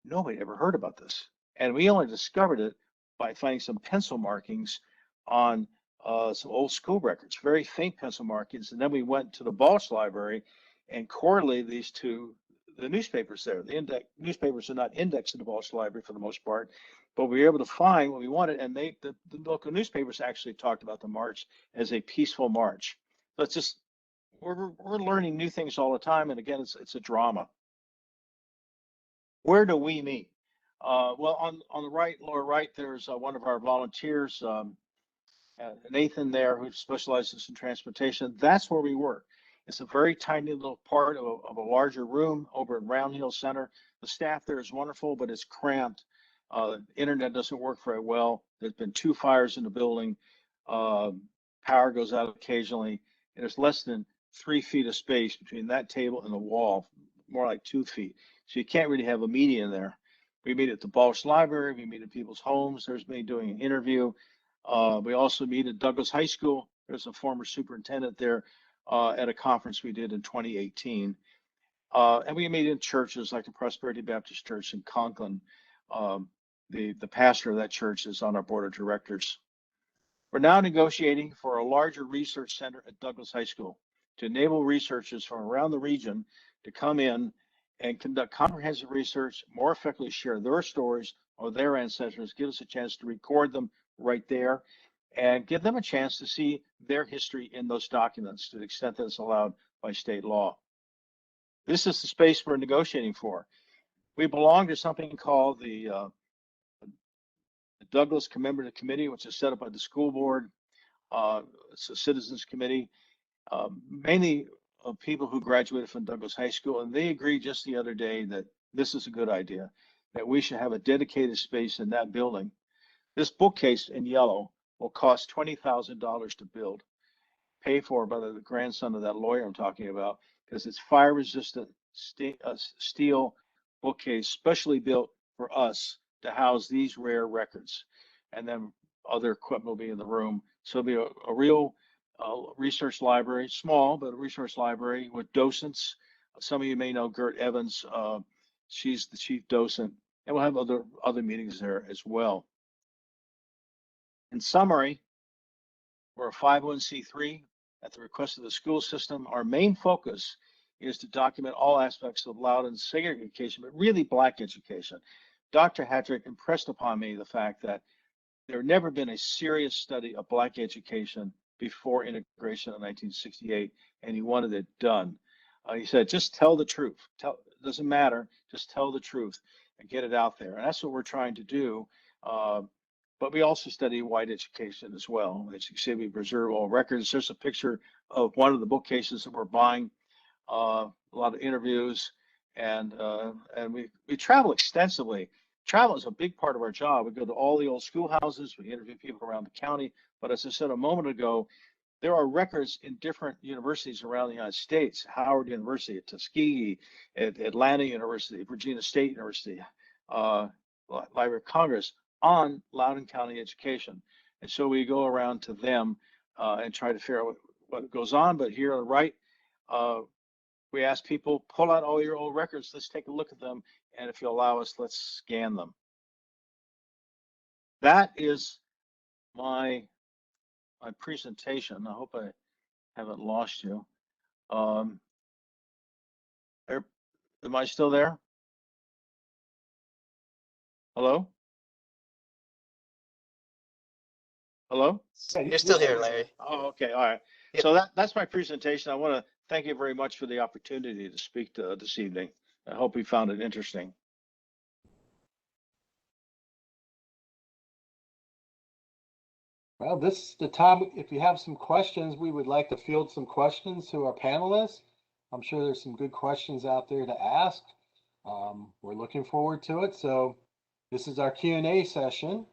Nobody ever heard about this. And we only discovered it by finding some pencil markings on some old school records, very faint pencil markings. And then we went to the Balch Library and correlated these to the newspapers there. The newspapers are not indexed in the Balch Library for the most part, but we were able to find what we wanted. And the local newspapers actually talked about the march as a peaceful march. So it's just, we're learning new things all the time. And again, it's a drama. Where do we meet? Well, on the right, lower right, there's one of our volunteers, Nathan there, who specializes in transportation. That's where we work. It's a very tiny little part of a larger room over at Round Hill Center. The staff there is wonderful, but it's cramped. Internet doesn't work very well. There's been 2 fires in the building. Power goes out occasionally, and there's less than 3 feet of space between that table and the wall, more like 2 feet. So you can't really have a meeting in there. We meet at the Balch Library. We meet at people's homes. There's me doing an interview. We also meet at Douglas High School. There's a former superintendent there at a conference we did in 2018. And we meet in churches like the Prosperity Baptist Church in Conklin. The pastor of that church is on our board of directors. We're now negotiating for a larger research center at Douglas High School to enable researchers from around the region to come in and conduct comprehensive research, more effectively share their stories or their ancestors, give us a chance to record them right there, and give them a chance to see their history in those documents to the extent that it's allowed by state law. This is the space we're negotiating for. We belong to something called the Douglas Commemorative Committee, which is set up by the school board. It's a citizens committee, mainly of people who graduated from Douglas High School, and they agreed just the other day that this is a good idea, that we should have a dedicated space in that building. This bookcase in yellow will cost $20,000 to build, paid for by the grandson of that lawyer I'm talking about, because it's fire-resistant steel bookcase specially built for us to house these rare records. And then other equipment will be in the room. So it'll be a real research library, small, but a research library with docents. Some of you may know Gert Evans. She's the chief docent, and we'll have other meetings there as well. In summary, we're a 501c3 at the request of the school system. Our main focus is to document all aspects of Loudoun's segregation, but really black education. Dr. Hattrick impressed upon me the fact that there had never been a serious study of black education before integration in 1968, and he wanted it done. He said, just tell the truth. It doesn't matter, just tell the truth and get it out there. And that's what we're trying to do. But we also study white education as well. As you see, we preserve all records. There's a picture of one of the bookcases that we're buying, a lot of interviews, and we travel extensively. Travel is a big part of our job. We go to all the old schoolhouses, we interview people around the county. But as I said a moment ago, there are records in different universities around the United States, Howard University, at Tuskegee, at Atlanta University, Virginia State University, Library of Congress, on Loudoun County education. And so we go around to them and try to figure out what goes on. But here on the right, we ask people, pull out all your old records, let's take a look at them, and if you allow us, let's scan them. That is my presentation. I hope I haven't lost you. Am I still there? Hello? Hello? You're still here, Larry. Oh, okay. All right. Yep. So that's my presentation. I want to thank you very much for the opportunity to speak this evening. I hope you found it interesting. Well, this is the time, if you have some questions, we would like to field some questions to our panelists. I'm sure there's some good questions out there to ask. We're looking forward to it. So this is our Q&A session.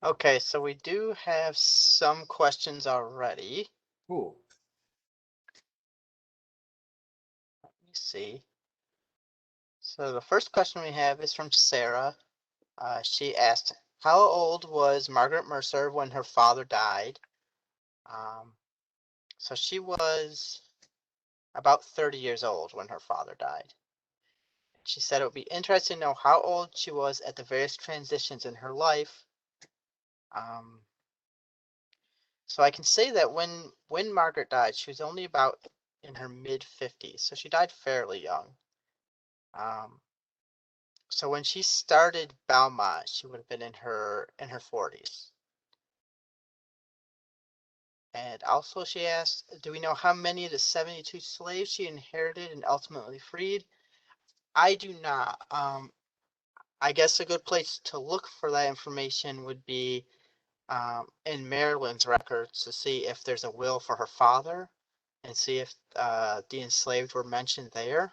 Okay, so we do have some questions already. Cool. Let me see. So the first question we have is from Sarah. She asked, how old was Margaret Mercer when her father died? So she was about 30 years old when her father died. She said it would be interesting to know how old she was at the various transitions in her life. So I can say that when Margaret died, she was only about in her mid-50s, so she died fairly young. So when she started Belmont, she would have been in her 40s. And also she asked, do we know how many of the 72 slaves she inherited and ultimately freed? I do not. I guess a good place to look for that information would be in Maryland's records to see if there's a will for her father and see if the enslaved were mentioned there.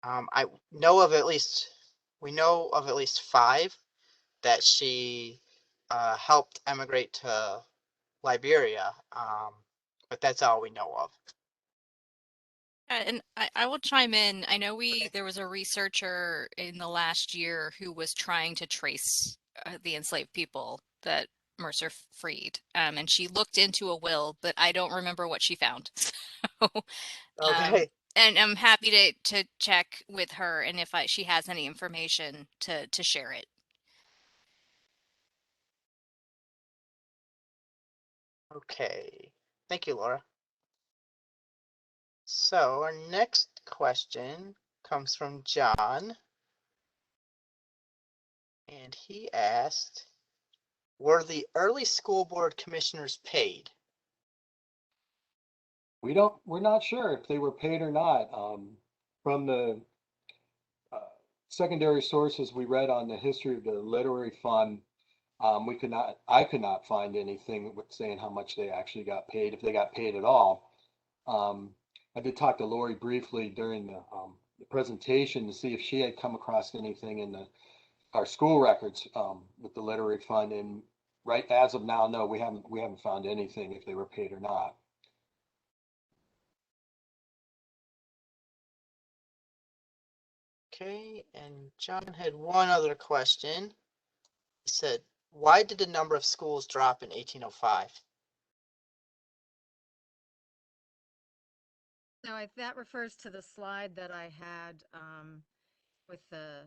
I know of at least, we know of at least 5 that she helped emigrate to Liberia, but that's all we know of. And I will chime in. I know there was a researcher in the last year who was trying to trace the enslaved people that Mercer freed. And she looked into a will, but I don't remember what she found. So, Okay. and I'm happy to check with her and if she has any information to share it. Okay. Thank you, Laura. So our next question comes from John. And he asked, were the early school board commissioners paid? We're not sure if they were paid or not. From the secondary sources we read on the history of the literary fund, I could not find anything saying how much they actually got paid, if they got paid at all. I did talk to Lori briefly during the presentation to see if she had come across anything in our school records with the literary fund, and right as of now, no, we haven't found anything if they were paid or not. Okay, and John had one other question. He said, why did the number of schools drop in 1805? So that refers to the slide that I had with the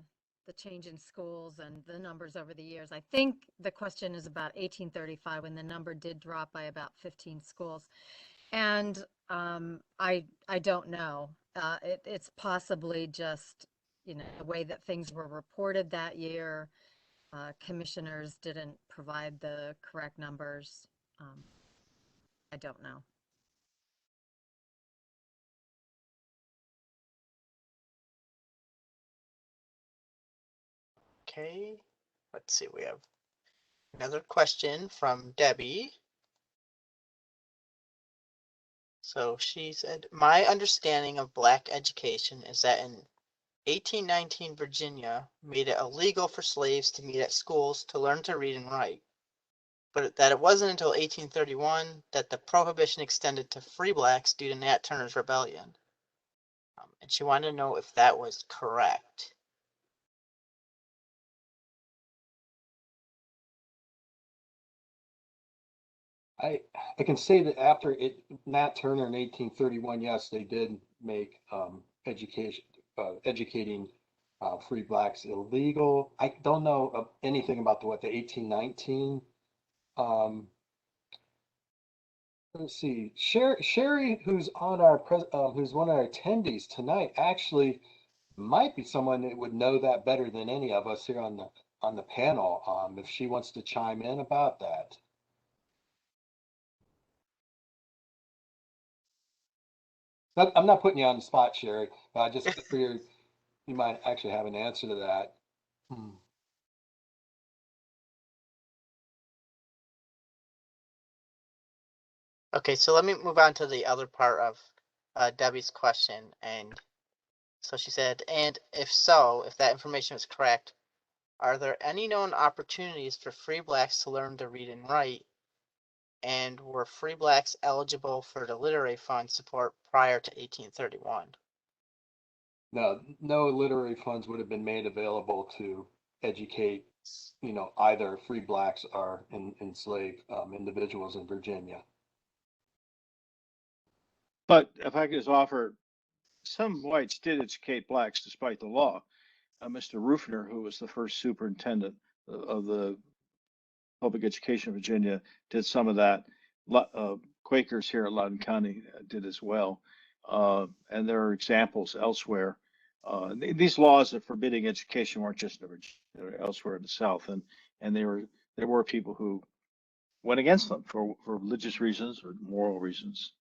change in schools and the numbers over the years. I think the question is about 1835 when the number did drop by about 15 schools. And I don't know. It's possibly just, the way that things were reported that year. Commissioners didn't provide the correct numbers. I don't know. Okay, let's see, we have another question from Debbie. So she said, my understanding of Black education is that in 1819 Virginia made it illegal for slaves to meet at schools to learn to read and write, but that it wasn't until 1831 that the prohibition extended to free blacks due to Nat Turner's rebellion. And she wanted to know if that was correct. I can say that after Nat Turner in 1831, yes, they did make educating free blacks illegal. I don't know of anything about the 1819. Let's see, Sherry, who's on who's one of our attendees tonight, actually might be someone that would know that better than any of us here on the panel. If she wants to chime in about that. I'm not putting you on the spot, Sherry. I just figured you might actually have an answer to that. Okay, so let me move on to the other part of Debbie's question. And so she said, and if so, if that information is correct, are there any known opportunities for free blacks to learn to read and write? And were free blacks eligible for the literary fund support prior to 1831? No, no literary funds would have been made available to educate, either free blacks or enslaved individuals in Virginia. But if I could just offer, some whites did educate blacks despite the law. Mr. Rufner, who was the first superintendent of the public education of Virginia, did some of that. Quakers here in Loudoun County did as well. And there are examples elsewhere. These laws of forbidding education weren't just in Virginia, they were elsewhere in the South, and there were people who went against them for religious reasons or moral reasons.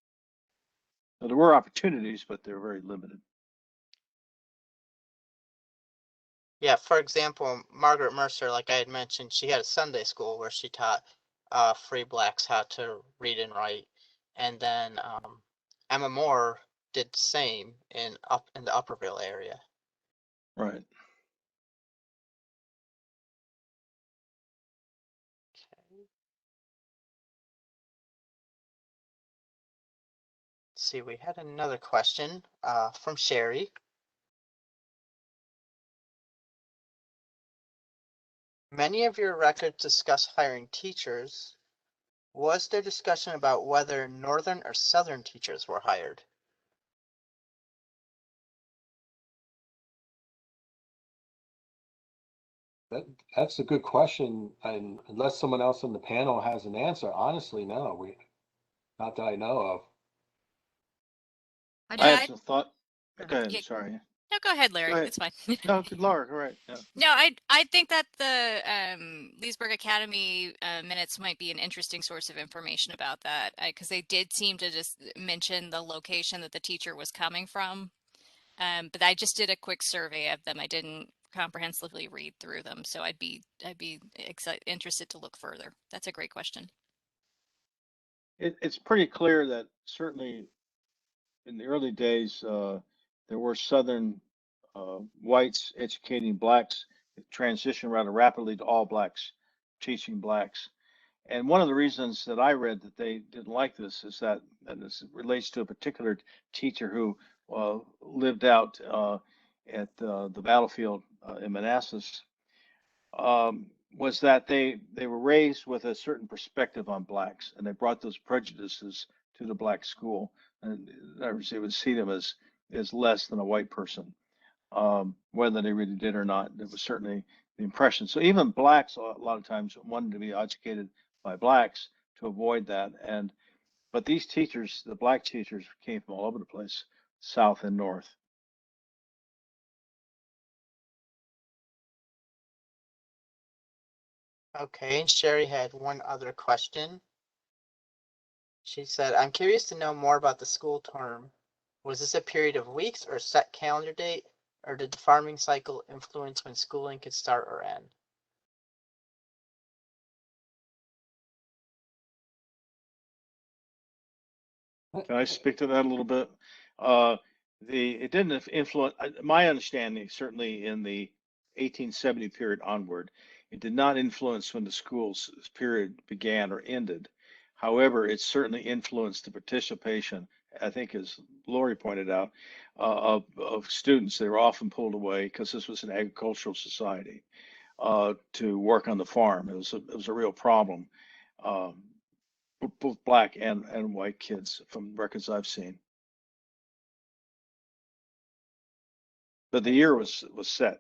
Now, there were opportunities, but they were very limited. Yeah, for example, Margaret Mercer, like I had mentioned, she had a Sunday school where she taught free blacks how to read and write. And then Emma Moore did the same in the Upperville area. Right. Okay. Let's see, we had another question from Sherry. Many of your records discuss hiring teachers. Was there discussion about whether northern or southern teachers were hired? That's a good question, and unless someone else on the panel has an answer, honestly, no, not that I know of. I I have I, some thought. Go ahead. yeah, Sorry. no, go ahead, Go Larry. ahead. It's fine. No, good Laura. All right. Yeah. No, I think that the Leesburg Academy minutes might be an interesting source of information about that because they did seem to just mention the location that the teacher was coming from. But I just did a quick survey of them. I didn't comprehensively read through them, so I'd be interested to look further. That's a great question. It's pretty clear that certainly in the early days, there were Southern whites educating blacks. It transitioned rather rapidly to all blacks teaching blacks. And one of the reasons that I read that they didn't like this is that, and this relates to a particular teacher who lived out at the battlefield in Manassas, was that they were raised with a certain perspective on blacks, and they brought those prejudices to the black school, and they would see them as less than a white person, whether they really did or not. It was certainly the impression. So even blacks a lot of times wanted to be educated by blacks to avoid that. But these teachers, the black teachers, came from all over the place, south and north. Okay, and Sherry had one other question. She said, I'm curious to know more about the school term. Was this a period of weeks or set calendar date, or did the farming cycle influence when schooling could start or end? Can I speak to that a little bit? It didn't influence, my understanding, certainly in the 1870 period onward, it did not influence when the school's period began or ended. However, it certainly influenced the participation, I think, as Lori pointed out, of students. They were often pulled away because this was an agricultural society to work on the farm. It was a real problem. Um, both black and white kids from records I've seen. But the year was set.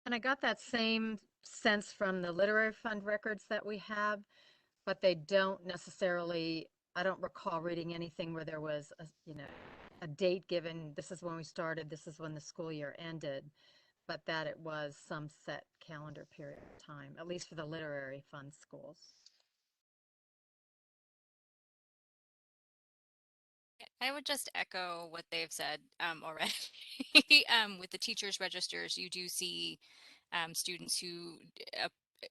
And I got that same sense from the literary fund records that we have, but they don't necessarily, I don't recall reading anything where there was a date given, this is when we started, this is when the school year ended, but that it was some set calendar period of time, at least for the literary fund schools. I would just echo what they've said already. With the teachers' registers, you do see students who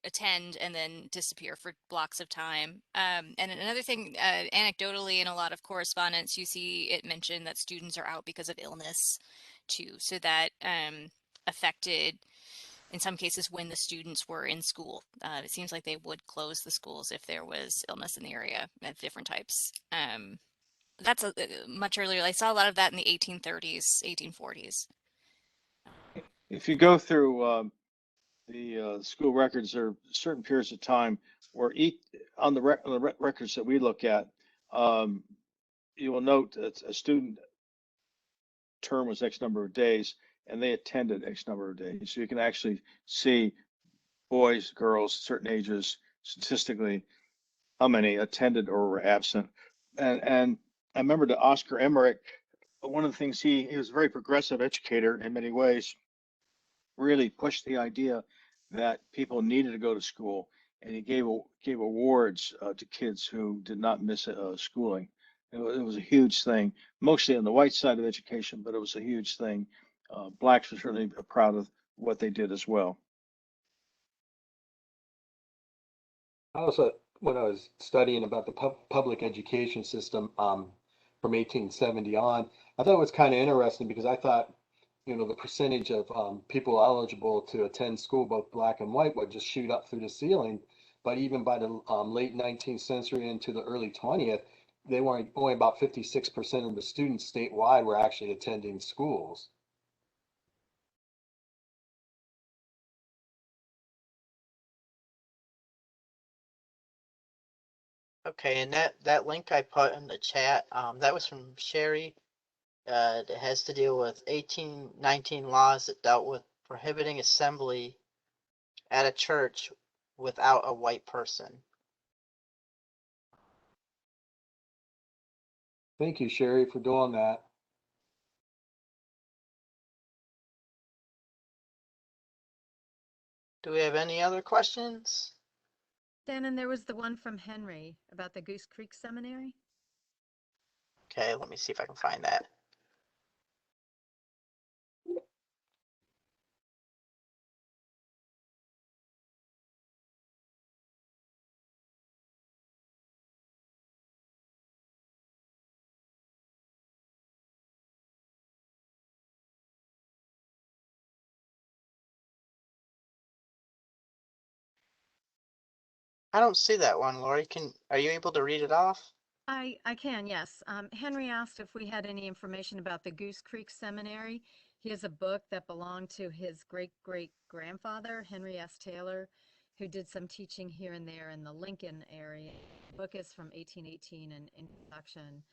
attend and then disappear for blocks of time. And another thing, anecdotally, in a lot of correspondence, you see it mentioned that students are out because of illness too. So that affected in some cases when the students were in school. It seems like they would close the schools if there was illness in the area of different types. That's much earlier. I saw a lot of that in the 1830s, 1840s. If you go through the school records, there are certain periods of time where each on the, records that we look at, you will note that a student term was X number of days, and they attended X number of days. So you can actually see boys, girls, certain ages, statistically, how many attended or were absent. And I remember to Oscar Emmerich, one of the things he was a very progressive educator in many ways, really pushed the idea that people needed to go to school, and he gave awards to kids who did not miss schooling. It was a huge thing, mostly on the white side of education, but it was a huge thing. Blacks were certainly proud of what they did as well. Also, when I was studying about the public education system from 1870 on, I thought it was kind of interesting because I thought, the percentage of people eligible to attend school, both black and white, would just shoot up through the ceiling. But even by the late 19th century into the early 20th, they were only about 56% of the students statewide were actually attending schools. Okay, and that link I put in the chat, that was from Sherry. It has to deal with 1819 laws that dealt with prohibiting assembly at a church without a white person. Thank you, Sherry, for doing that. Do we have any other questions? Shannon, there was the one from Henry about the Goose Creek Seminary. Okay, let me see if I can find that. I don't see that one, Lori. Are you able to read it off? I can, yes. Henry asked if we had any information about the Goose Creek Seminary. He has a book that belonged to his great-great-grandfather, Henry S. Taylor, who did some teaching here and there in the Lincoln area. The book is from 1818, an introduction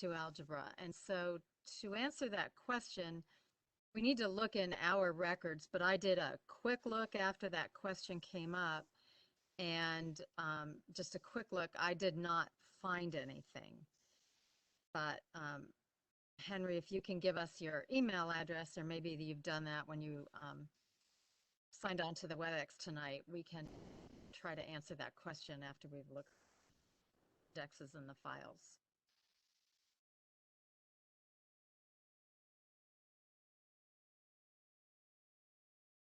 to algebra. And so to answer that question, we need to look in our records, but I did a quick look after that question came up. And just a quick look, I did not find anything. But Henry, if you can give us your email address, or maybe you've done that when you signed on to the WebEx tonight, we can try to answer that question after we've looked at the indexes and the files.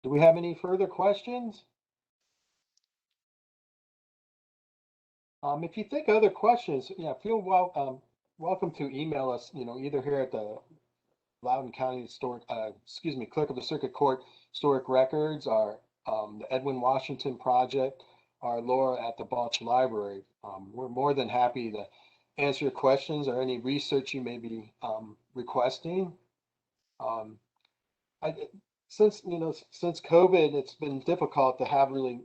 Do we have any further questions? If you think of other questions, feel welcome to email us, either here at the Loudoun County Clerk of the Circuit Court Historic Records, or the Edwin Washington Project, or Laura at the Balch Library. We're more than happy to answer your questions or any research you may be requesting. Since COVID, it's been difficult to have really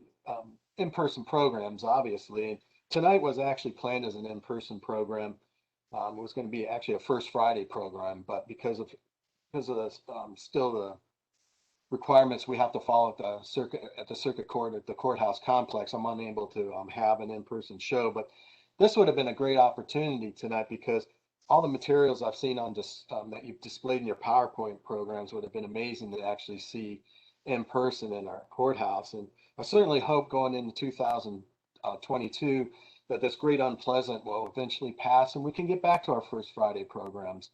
in-person programs, obviously. Tonight was actually planned as an in-person program. It was going to be actually a First Friday program, but because of the still the requirements we have to follow at the circuit court at the courthouse complex, I'm unable to have an in-person show. But this would have been a great opportunity tonight, because all the materials I've seen on that you've displayed in your PowerPoint programs would have been amazing to actually see in person in our courthouse. And I certainly hope going into 2022 that this great unpleasant will eventually pass and we can get back to our First Friday programs,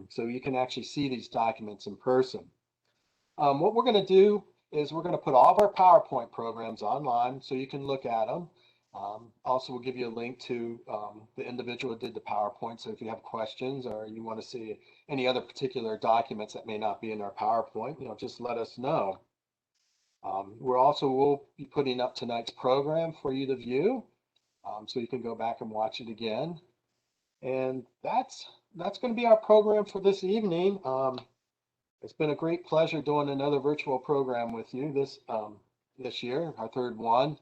so you can actually see these documents in person. What we're going to do is we're going to put all of our PowerPoint programs online so you can look at them. Also, we'll give you a link to the individual who did the PowerPoint. So if you have questions or you want to see any other particular documents that may not be in our PowerPoint, just let us know. We'll be putting up tonight's program for you to view, so you can go back and watch it again. And that's going to be our program for this evening. It's been a great pleasure doing another virtual program with you this year, our third one.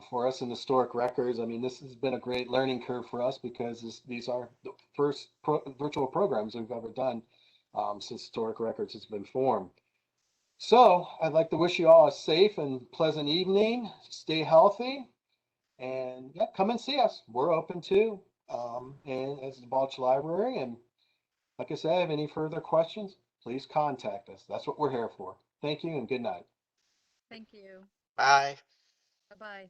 For us in historic records, I mean, this has been a great learning curve for us because these are the first virtual programs we've ever done since historic records has been formed. So I'd like to wish you all a safe and pleasant evening. Stay healthy, and yeah, come and see us. We're open too, and as the Balch Library. And like I said, if any further questions, please contact us. That's what we're here for. Thank you and good night. Thank you. Bye. Bye-bye.